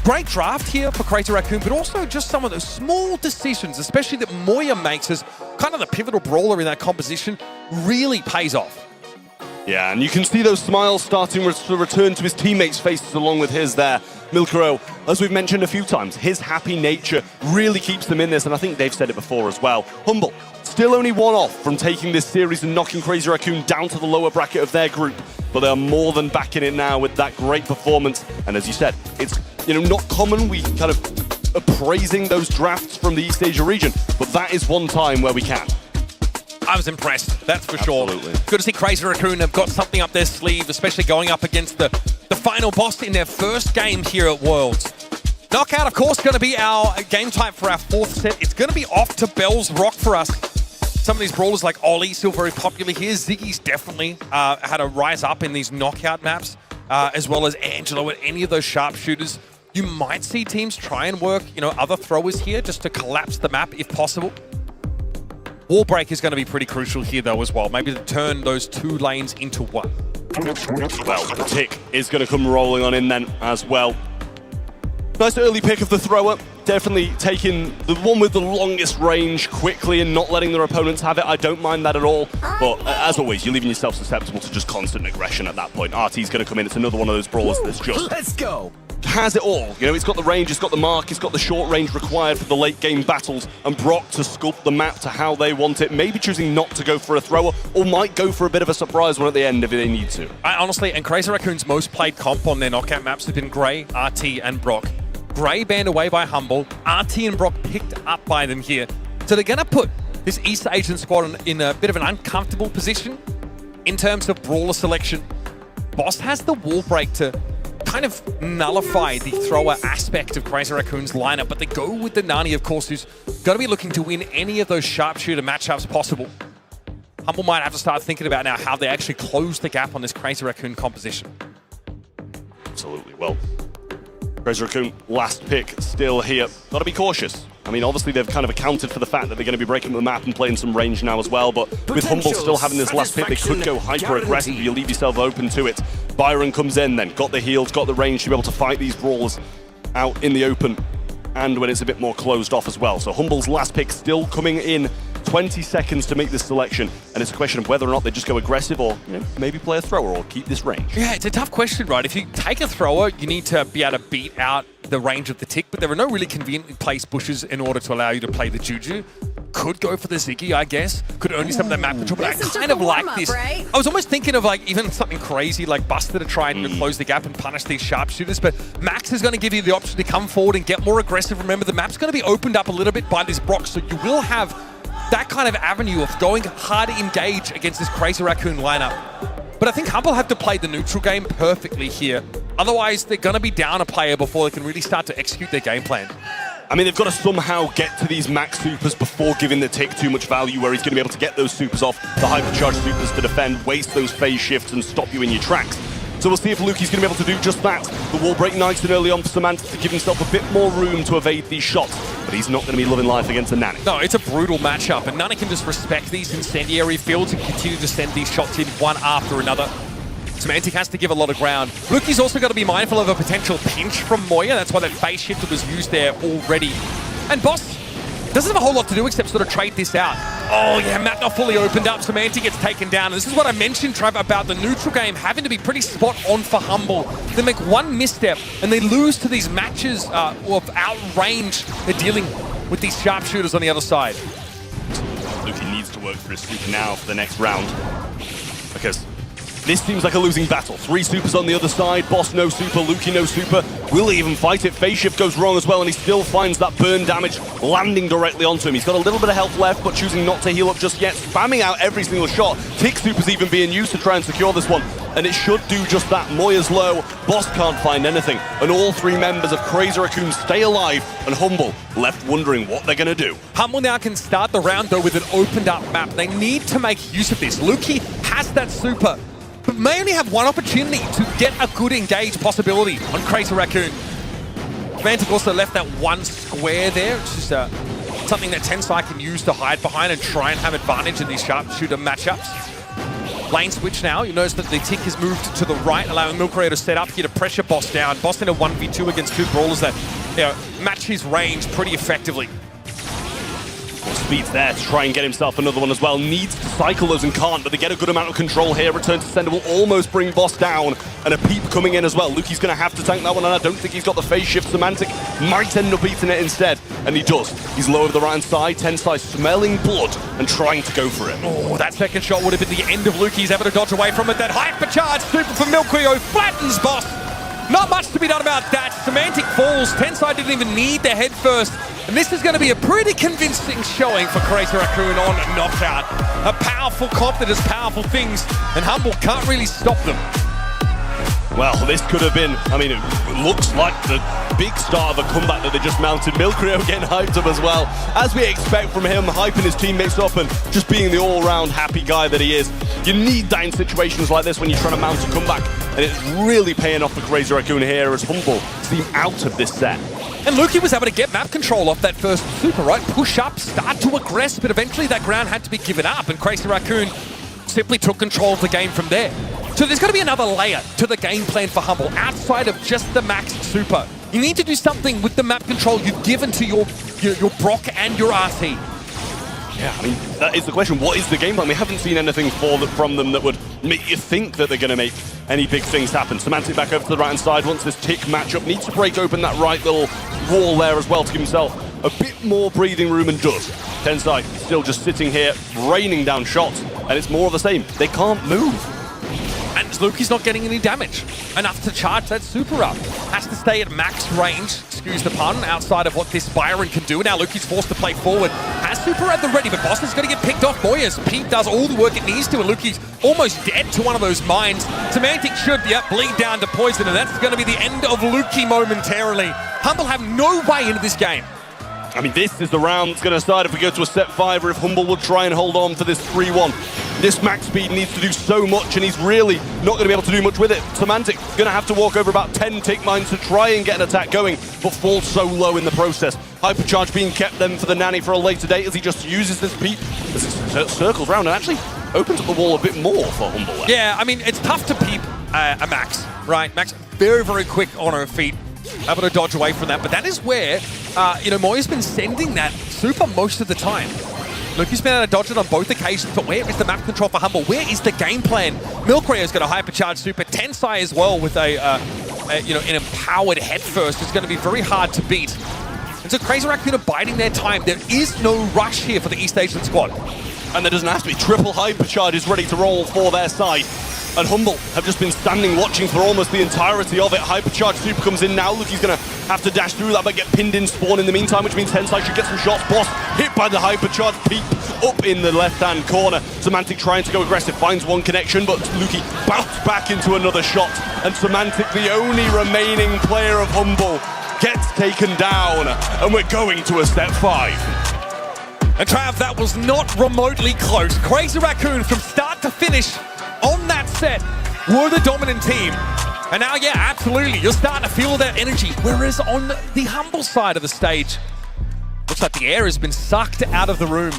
great draft here for Crazy Raccoon, but also just some of those small decisions, especially that Moya makes as kind of the pivotal brawler in that composition, really pays off. Yeah, and you can see those smiles starting to return to his teammates' faces along with his there. Milcreo, as we've mentioned a few times, his happy nature really keeps them in this, and I think they've said it before as well. Humble, still only 1 off from taking this series and knocking Crazy Raccoon down to the lower bracket of their group, but they are more than back in it now with that great performance. And as you said, it's not common we kind of are praising those drafts from the East Asia region, but that is one time where we can. I was impressed, that's for Absolutely. sure. Good to see Crazy Raccoon have got something up their sleeve, especially going up against the final boss in their first game here at Worlds. Knockout, of course, going to be our game type for our 4th set. It's going to be off to Bell's Rock for us. Some of these brawlers like Ollie, still very popular here. Ziggy's definitely had a rise up in these knockout maps, as well as Angelo at any of those sharpshooters. You might see teams try and work, other throwers here just to collapse the map if possible. Wall break is going to be pretty crucial here, though, as well. Maybe to turn those 2 lanes into 1. Well, the tick is going to come rolling on in then as well. Nice early pick of the thrower. Definitely taking the one with the longest range quickly and not letting their opponents have it. I don't mind that at all. But as always, you're leaving yourself susceptible to just constant aggression at that point. RT's going to come in. It's another one of those brawlers that's just... Let's go! Has it all. It's got the range, it's got the mark, it's got the short range required for the late game battles, and Brock to sculpt the map to how they want it, maybe choosing not to go for a thrower, or might go for a bit of a surprise one at the end if they need to. Honestly, and Crazy Raccoon's most played comp on their knockout maps have been Grey, RT, and Brock. Grey banned away by Humble, RT and Brock picked up by them here. So they're going to put this East Asian squad in a bit of an uncomfortable position in terms of brawler selection. Boss has the wall break to kind of nullify the thrower aspect of Crazy Raccoon's lineup, but they go with the Nani, of course, who's going to be looking to win any of those sharpshooter matchups possible. Humble might have to start thinking about now how they actually close the gap on this Crazy Raccoon composition. Absolutely. Well, Crazy Raccoon, last pick, still here. Got to be cautious. I mean, obviously they've kind of accounted for the fact that they're going to be breaking the map and playing some range now as well, but with Humble still having this last pick, they could go hyper-aggressive. You leave yourself open to it. Byron comes in then, got the heals, got the range to be able to fight these brawlers out in the open, and when it's a bit more closed off as well. So Humble's last pick still coming in, 20 seconds to make this selection, and it's a question of whether or not they just go aggressive or maybe play a thrower or keep this range. Yeah, it's a tough question, right? If you take a thrower, you need to be able to beat out the range of the tick, but there are no really conveniently placed bushes in order to allow you to play the Juju. Could go for the Ziggy, I guess. Could only some of that map control, but I kind of like this. Right? I was almost thinking of like even something crazy like Buster to try and close the gap and punish these sharpshooters, but Max is going to give you the option to come forward and get more aggressive. Remember, the map's going to be opened up a little bit by this Brock, so you will have that kind of avenue of going hard to engage against this Crazy Raccoon lineup. But I think Humble have to play the neutral game perfectly here. Otherwise, they're going to be down a player before they can really start to execute their game plan. I mean, they've got to somehow get to these max supers before giving the tick too much value, where he's going to be able to get those supers off, the hypercharged supers to defend, waste those phase shifts and stop you in your tracks. So we'll see if Luki's going to be able to do just that. The wall break nice and early on for Semantic to give himself a bit more room to evade these shots, but he's not going to be loving life against the Nanny. No, it's a brutal matchup, and Nani can just respect these incendiary fields and continue to send these shots in one after another. Semantic has to give a lot of ground. Luki's also got to be mindful of a potential pinch from Moya. That's why that phase shift was used there already. And Boss doesn't have a whole lot to do except sort of trade this out. Oh yeah, map not fully opened up. Semantic gets taken down. And this is what I mentioned, Trevor, about the neutral game having to be pretty spot on for Humble. They make one misstep and they lose to these matches of outrange. They're dealing with these sharpshooters on the other side. Luki needs to work for his super now for the next round, because this seems like a losing battle. 3 supers on the other side. Boss no super, Luki no super. Will he even fight it? Phase shift goes wrong as well, and he still finds that burn damage landing directly onto him. He's got a little bit of health left, but choosing not to heal up just yet. Spamming out every single shot. Tick super's even being used to try and secure this one, and it should do just that. Moya's low. Boss can't find anything, and all 3 members of Crazy Raccoon stay alive, and Humble left wondering what they're going to do. Humble now can start the round, though, with an opened up map. They need to make use of this. Luki has that super, but may only have one opportunity to get a good engage possibility on Crazy Raccoon. Semantic also left that one square there. It's just something that Tensai can use to hide behind and try and have advantage in these sharpshooter matchups. Lane switch now. You notice that the tick has moved to the right, allowing Milkrayo to set up here to pressure Boss down. Boss in a 1v2 against 2 brawlers that match his range pretty effectively. Speed's there to try and get himself another one as well. Needs to cycle those and can't, but they get a good amount of control here. Return to sender will almost bring Boss down, and a peep coming in as well. Luki's going to have to tank that one, and I don't think he's got the phase shift. Semantic might end up eating it instead, and he does. He's low over the right-hand side. Tensai smelling blood and trying to go for it. Oh, that second shot would have been the end of Luki. He's able to dodge away from it. That hypercharge super from Milkrayo flattens Boss. Not much to be done about that. Semantic falls. Tensai didn't even need the head first. And this is going to be a pretty convincing showing for Crazy Raccoon on Knockout. A powerful comp that does powerful things, and Humble can't really stop them. Well, this could have been, I mean, it looks like the big start of a comeback that they just mounted. Milkrayo getting hyped up as well, as we expect from him, hyping his teammates up and just being the all-round happy guy that he is. You need that in situations like this when you're trying to mount a comeback, and it's really paying off for Crazy Raccoon here as Humble seem out of this set. And Luki was able to get map control off that first super, right? Push up, start to aggress, but eventually that ground had to be given up, and Crazy Raccoon simply took control of the game from there. So there's got to be another layer to the game plan for Humble, outside of just the max super. You need to do something with the map control you've given to your Brock and your RT. Yeah, I mean, that is the question. What is the game plan? We haven't seen anything from them that would make you think that they're going to make any big things happen. Semantic back over to the right-hand side. Once this tick matchup needs to break open that right little wall there as well to give himself a bit more breathing room, and does. Tensai still just sitting here, raining down shots, and it's more of the same. They can't move. And Luki's not getting any damage. Enough to charge that super up. Has to stay at max range, excuse the pun, outside of what this Byron can do. Now Luki's forced to play forward. Has super at the ready, but Boss is going to get picked off. Moya's Pete does all the work it needs to, and Luki's almost dead to one of those mines. Semantic should, bleed down to poison, and that's going to be the end of Luki momentarily. Humble have no way into this game. I mean, this is the round that's going to decide if we go to a set 5 or if Humble will try and hold on for this 3-1. This max speed needs to do so much, and he's really not going to be able to do much with it. Semantic going to have to walk over about 10 tick mines to try and get an attack going, but falls so low in the process. Hypercharge being kept then for the Nanny for a later date as he just uses this peep as it circles around and actually opens up the wall a bit more for Humble. Yeah, I mean, it's tough to peep a Max, right? Max, very, very quick on her feet, able to dodge away from that. But that is where, Moya's been sending that super most of the time. Luki's been able to dodge it on both occasions, but where is the map control for Humble? Where is the game plan? Milkraya's got a hypercharged super. Tensai as well with an empowered head first. It's going to be very hard to beat. And so Crazy Raccoon are biding their time. There is no rush here for the East Asian squad. And there doesn't have to be. Triple hypercharge is ready to roll for their side. And Humble have just been standing watching for almost the entirety of it. Hypercharge super comes in now. Luki's going to have to dash through that, but get pinned in spawn in the meantime, which means Tensai should get some shots. Boss hit by the hypercharge peep up in the left-hand corner. Semantic trying to go aggressive, finds one connection, but Luki bounced back into another shot. And Semantic, the only remaining player of Humble, gets taken down. And we're going to a step 5. And Trav, that was not remotely close. Crazy Raccoon from start to finish on that set were the dominant team. And now, yeah, absolutely, you're starting to feel that energy. Whereas on the Humble side of the stage, looks like the air has been sucked out of the room.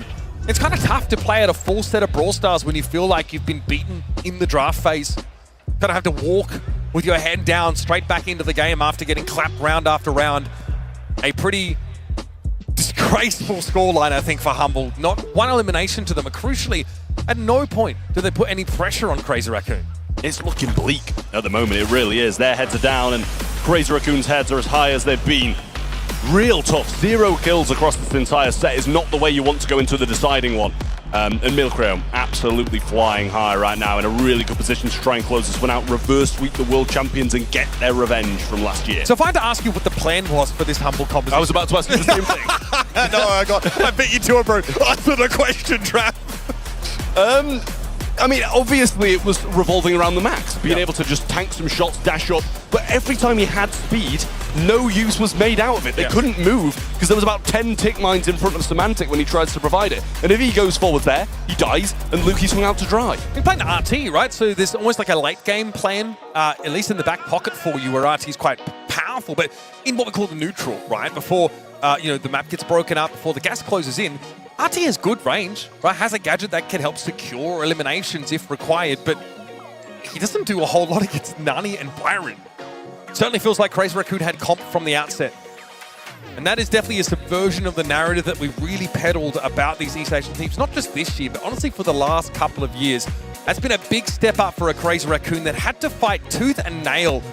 It's kind of tough to play at a full set of Brawl Stars when you feel like you've been beaten in the draft phase. Kind of have to walk with your head down straight back into the game after getting clapped round after round. A pretty disgraceful scoreline, I think, for Humble. Not one elimination to them, but crucially, at no point do they put any pressure on Crazy Raccoon. It's looking bleak at the moment, it really is. Their heads are down and Crazy Raccoon's heads are as high as they've been. Real tough. 0 kills across this entire set is not the way you want to go into the deciding one. And Milkrayo absolutely flying high right now, in a really good position to try and close this one out, reverse sweep the world champions and get their revenge from last year. So if I had to ask you what the plan was for this Humble composition. I was about to ask you the same thing. No, I beat you to it, bro. Answer the question, Trav. I mean, obviously it was revolving around the Max, being able to just tank some shots, dash up, but every time he had speed, no use was made out of it. They couldn't move because there was about 10 tick mines in front of Semantic when he tries to provide it. And if he goes forward there, he dies, and Luki's hung out to dry. You're playing RT, right? So there's almost like a late game plan, at least in the back pocket for you, where RT's quite powerful, but in what we call the neutral, right? Before the map gets broken up, before the gas closes in, RT has good range, right? Has a gadget that can help secure eliminations if required, but he doesn't do a whole lot against Nani and Byron. It certainly feels like Crazy Raccoon had comp from the outset. And that is definitely a subversion of the narrative that we've really peddled about these East Asian teams, not just this year, but honestly for the last couple of years. That's been a big step up for a Crazy Raccoon that had to fight tooth and nail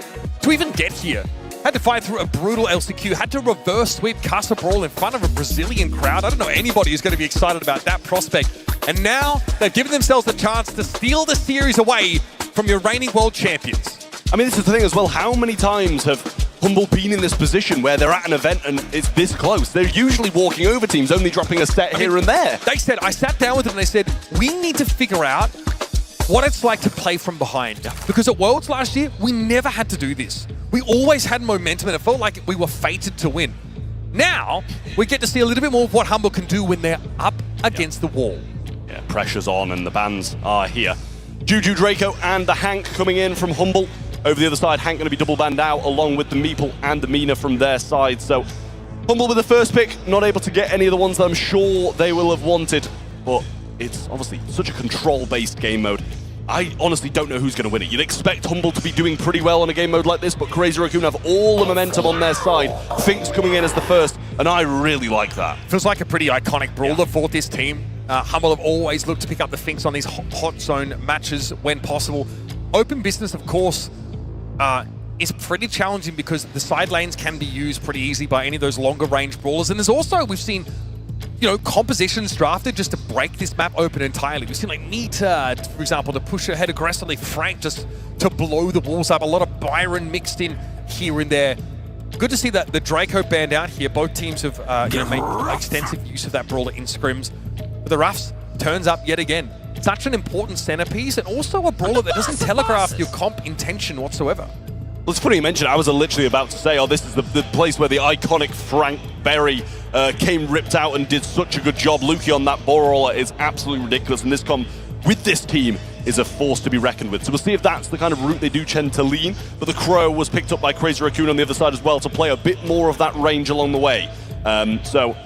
to even get here. Had to fight through a brutal LCQ, had to reverse sweep Casa Brawl in front of a Brazilian crowd. I don't know anybody who's going to be excited about that prospect. And now they've given themselves the chance to steal the series away from your reigning world champions. I mean, this is the thing as well. How many times have Humble been in this position where they're at an event and it's this close? They're usually walking over teams, only dropping a set here and there. They said, I sat down with them and they said, we need to figure out what it's like to play from behind. Because at Worlds last year, we never had to do this. We always had momentum and it felt like we were fated to win. Now, we get to see a little bit more of what Humble can do when they're up against the wall. Yeah, pressure's on and the bans are here. Juju, Draco and the Hank coming in from Humble. Over the other side, Hank going to be double banned out along with the Meeple and the Mina from their side. So Humble with the first pick, not able to get any of the ones that I'm sure they will have wanted. But it's obviously such a control-based game mode. I honestly don't know who's going to win it. You'd expect Humble to be doing pretty well on a game mode like this, but Crazy Raccoon have all the momentum on their side. Finks coming in as the first, and I really like that. Feels like a pretty iconic brawler for this team. Humble have always looked to pick up the Finks on these hot zone matches when possible. Open business, of course, is pretty challenging because the side lanes can be used pretty easily by any of those longer range brawlers. And there's also, we've seen compositions drafted just to break this map open entirely. We've seen like Nita, for example, to push ahead aggressively, Frank just to blow the walls up. A lot of Byron mixed in here and there. Good to see that the Draco banned out here. Both teams have made extensive use of that brawler in scrims. But the Ruffs turns up yet again. Such an important centerpiece and also a brawler that doesn't telegraph your comp intention whatsoever. Well, it's funny you mentioned, I was literally about to say, this is the place where the iconic Frank Berry came ripped out and did such a good job. Luki on that brawler is absolutely ridiculous, and this comp with this team is a force to be reckoned with. So we'll see if that's the kind of route they do tend to lean, but the Crow was picked up by Crazy Raccoon on the other side as well to play a bit more of that range along the way. So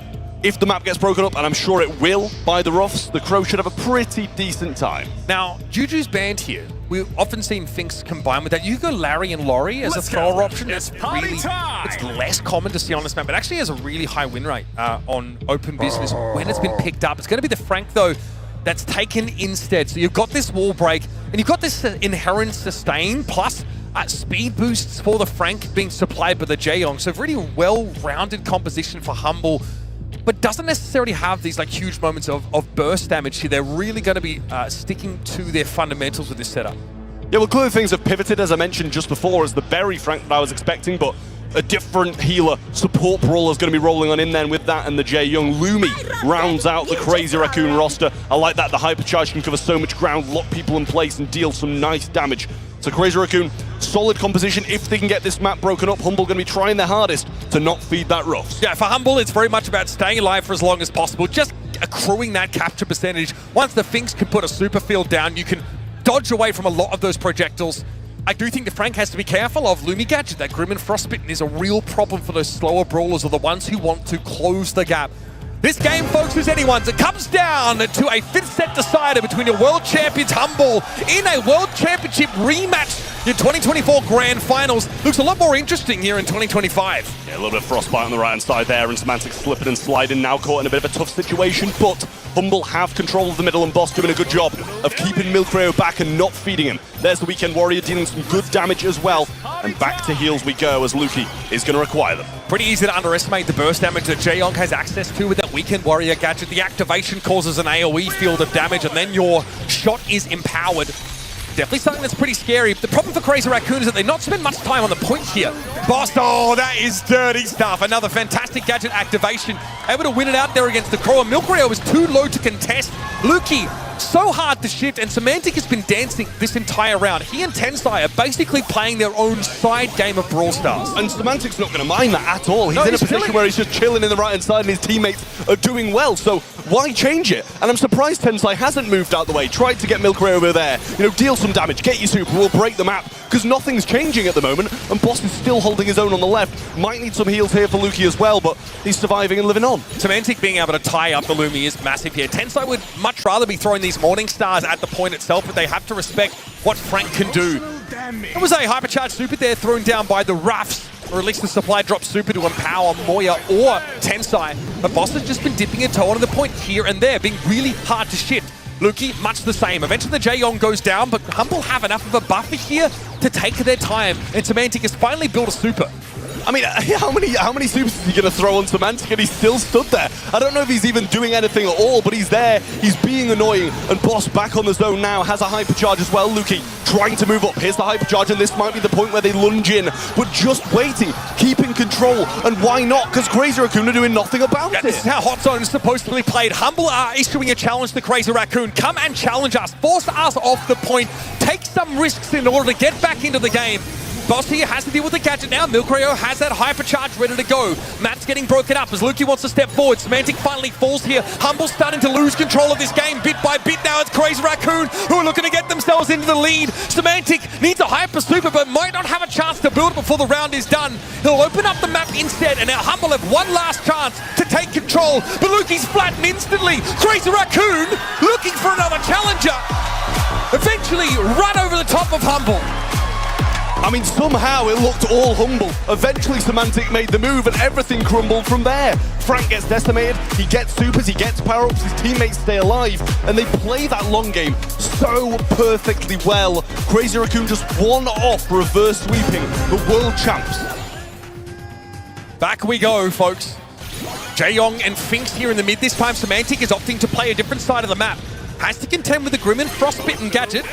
if the map gets broken up, and I'm sure it will by the Ruffs, the Crow should have a pretty decent time. Now, Juju's banned here. we often seen Finks combine with that. You go Larry and Laurie as a thrower option. That's really, it's less common to see on this map, but actually has a really high win rate on open business when it's been picked up. It's going to be the Frank, though, that's taken instead. So you've got this wall break, and you've got this inherent sustain, plus speed boosts for the Frank being supplied by the Jaeyong. So really well-rounded composition for Humble, but doesn't necessarily have these like huge moments of burst damage here. They're really going to be sticking to their fundamentals with this setup. Yeah, well, clearly things have pivoted, as I mentioned just before, as the Berry Frank that I was expecting, but a different healer support brawler is going to be rolling on in then with that and the Jaeyong. Lumi rounds out the Crazy Raccoon roster. I like that. The Hypercharge can cover so much ground, lock people in place, and deal some nice damage. So Crazy Raccoon, solid composition. If they can get this map broken up, Humble going to be trying their hardest to not feed that Ruffs. Yeah, for Humble, it's very much about staying alive for as long as possible, just accruing that capture percentage. Once the Finks can put a super field down, you can dodge away from a lot of those projectiles. I do think the Frank has to be careful of Lumi Gadget. That Grim and Frostbitten is a real problem for those slower brawlers, or the ones who want to close the gap. This game, folks, is anyone's. It comes down to a fifth set decider between your world champions Humble in a world championship rematch. Your 2024 Grand Finals looks a lot more interesting here in 2025. Yeah, a little bit of Frostbite on the right-hand side there, and Semantic slipping and sliding, now caught in a bit of a tough situation, but Humble have control of the middle, and Boss doing a good job of keeping Milkreo back and not feeding him. There's the Weekend Warrior dealing some good damage as well, and back to heals we go as Luki is going to require them. Pretty easy to underestimate the burst damage that Jaeyong has access to with that Weekend Warrior gadget. The activation causes an AoE field of damage, and then your shot is empowered. Definitely something that's pretty scary. The problem for Crazy Raccoon is that they not spend much time on the point here. Boss, oh, that is dirty stuff. Another fantastic gadget activation. Able to win it out there against the Crow. And Milkreo is too low to contest. Luki, so hard to shift, and Semantic has been dancing this entire round. He and Tensai are basically playing their own side game of Brawl Stars. And Semantic's not going to mind that at all. He's in a position where he's just chilling in the right-hand side, and his teammates are doing well, so why change it? And I'm surprised Tensai hasn't moved out the way, tried to get Milkreo over there, you know, deal some damage, get your super, we'll break the map, because nothing's changing at the moment, and Boss is still holding his own on the left. Might need some heals here for Luki as well, but he's surviving and living on. Semantic being able to tie up the Lumi is massive here. Tensai would much rather be throwing these Morning Stars at the point itself, but they have to respect what Frank can do. There was a Hypercharge super there thrown down by the Ruffs, or at least the supply drop super to empower Moya or Tensai. But Boss has just been dipping a toe onto the point here and there, being really hard to shift. Luki, much the same. Eventually the Jaeyong goes down, but Humble have enough of a buffer here to take their time, and Semantic has finally built a super. I mean, how many supers is he going to throw on Semantic, and he's still stood there? I don't know if he's even doing anything at all, but he's there, he's being annoying, and Boss back on the zone now, has a Hypercharge as well. Luki trying to move up, here's the Hypercharge, and this might be the point where they lunge in, but just waiting, keeping control, and why not? Because Crazy Raccoon are doing nothing about it. This is how Hot Zone is supposed to be played. Humble are issuing a challenge to Crazy Raccoon. Come and challenge us, force us off the point, take some risks in order to get back into the game. Boss here has to deal with the gadget now. Milkreo has that Hypercharge ready to go. Matt's getting broken up as Luki wants to step forward. Semantic finally falls here. Humble's starting to lose control of this game bit by bit now. It's Crazy Raccoon who are looking to get themselves into the lead. Semantic needs a Hyper Super but might not have a chance to build it before the round is done. He'll open up the map instead, and now Humble have one last chance to take control. But Luki's flattened instantly. Crazy Raccoon looking for another challenger. Eventually run over the top of Humble. I mean, somehow it looked all Humble. Eventually Semantic made the move and everything crumbled from there. Frank gets decimated, he gets supers, he gets power-ups, his teammates stay alive, and they play that long game so perfectly well. Crazy Raccoon just one off reverse sweeping the world champs. Back we go, folks. Jaeyong and Finks here in the mid. This time Semantic is opting to play a different side of the map. Has to contend with the Grim and Frostbitten gadget.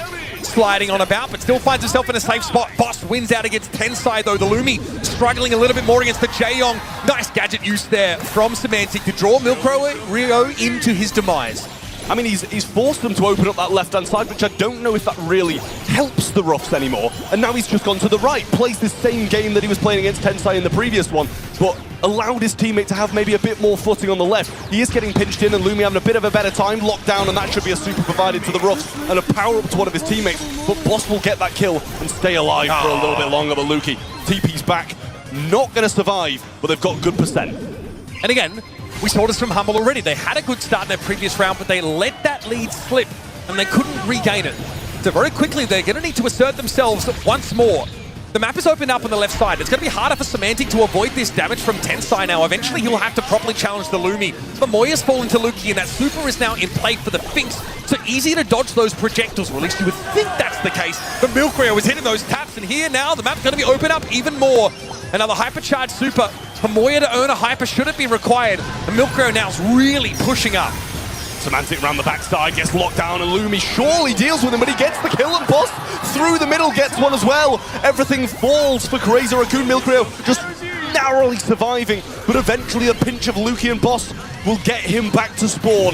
Sliding on about, but still finds himself in a safe spot. Boss wins out against Tensai, though. The Lumi struggling a little bit more against the Jaeyong. Nice gadget use there from Semantic to draw Milkreo into his demise. I mean, he's forced them to open up that left-hand side, which I don't know if that really helps the Ruffs anymore. And now he's just gone to the right, plays the same game that he was playing against Tensai in the previous one, but allowed his teammate to have maybe a bit more footing on the left. He is getting pinched in, and Lumi having a bit of a better time, locked down, and that should be a super provided to the Ruffs, and a power-up to one of his teammates. But Boss will get that kill and stay alive for a little bit longer, but Luki, TP's back, not going to survive, but they've got good percent. And again, we saw this from Humble already. They had a good start in their previous round, but they let that lead slip, and they couldn't regain it. So very quickly, they're going to need to assert themselves once more. The map is opened up on the left side. It's going to be harder for Semantic to avoid this damage from Tensai now. Eventually, he'll have to properly challenge the Lumi. But Moya's fallen to Luki, and that super is now in play for the Finks. So easy to dodge those projectiles, or at least you would think that's the case. But Milkrio was hitting those taps, and here now, the map's going to be opened up even more. Another hypercharged super. For Moya to earn a hyper, should it be required? And Milkrio now is really pushing up. Semantic around the backside, gets locked down, and Lumi surely deals with him, but he gets the kill, and Boss through the middle gets one as well. Everything falls for Crazy Raccoon. Milkrio just narrowly surviving, but eventually a pinch of Luki and Boss will get him back to spawn.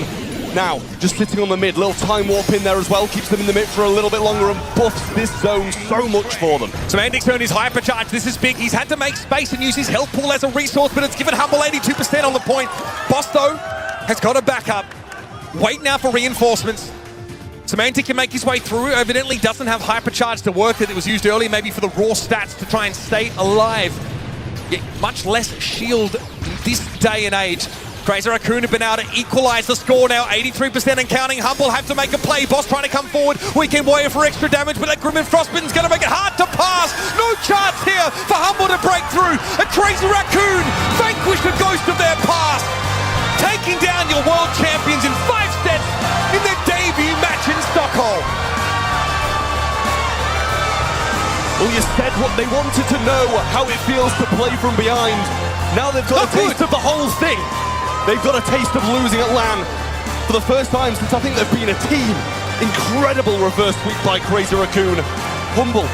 Now, just sitting on the mid, little time warp in there as well, keeps them in the mid for a little bit longer and buffs this zone so much for them. Semantic's turned his hypercharge. This is big. He's had to make space and use his health pool as a resource, but it's given Humble 82% on the point. Boss, though, has got a backup. Wait now for reinforcements. Semantic can make his way through. Evidently doesn't have hypercharge to work with. It was used earlier maybe for the raw stats to try and stay alive. Yet much less shield in this day and age. Crazy Raccoon have been able to equalize the score now. 83% and counting. Humble have to make a play. Boss trying to come forward. Weekend Warrior for extra damage, but that Grim and Frostbite's going to make it hard to pass. No chance here for Humble to break through. A Crazy Raccoon vanquish the ghost of their past, taking down your world champions in 5 sets in their debut match in Stockholm. Well, you said what they wanted to know, how it feels to play from behind. Now they've got a taste of the whole thing. They've got a taste of losing at LAN for the first time since I think they've been a team. Incredible reverse sweep by Crazy Raccoon. Humble,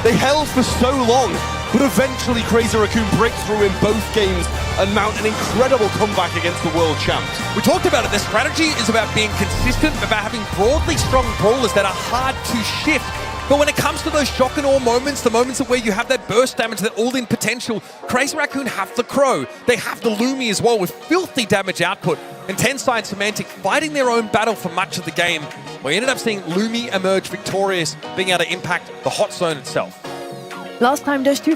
they held for so long, but eventually Crazy Raccoon breaks through in both games and mount an incredible comeback against the world champs. We talked about it. The strategy is about being consistent, about having broadly strong brawlers that are hard to shift. But when it comes to those shock and awe moments, the moments where you have that burst damage, that all-in potential, Crazy Raccoon have the Crow. They have the Lumi as well with filthy damage output. And Tensai and Semantic fighting their own battle for much of the game. We ended up seeing Lumi emerge victorious, being able to impact the hot zone itself. Last time those two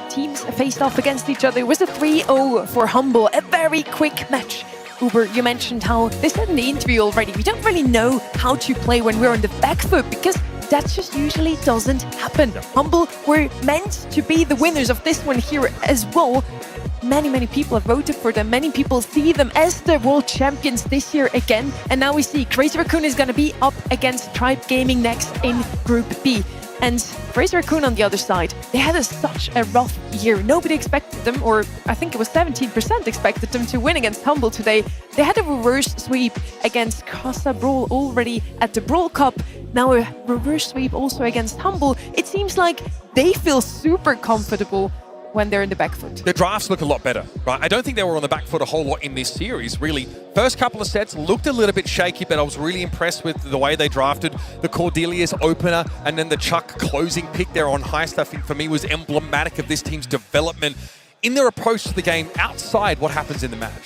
teams faced off against each other, it was a 3-0 for Humble. A very quick match. Uber, you mentioned how they said in the interview already, we don't really know how to play when we're on the back foot because that just usually doesn't happen. Humble were meant to be the winners of this one here as well. Many people have voted for them. Many people see them as the world champions this year again. And now we see Crazy Raccoon is going to be up against Tribe Gaming next in Group B. And Crazy Raccoon on the other side, they had such a rough year. Nobody expected them, or I think it was 17% expected them to win against Humble today. They had a reverse sweep against Casa Brawl already at the Brawl Cup. Now a reverse sweep also against Humble. It seems like they feel super comfortable when they're in the back foot. The drafts look a lot better, right? I don't think they were on the back foot a whole lot in this series, really. First couple of sets looked a little bit shaky, but I was really impressed with the way they drafted the Cordelia's opener and then the Chuck closing pick there on Heist. I think for me was emblematic of this team's development in their approach to the game outside what happens in the match.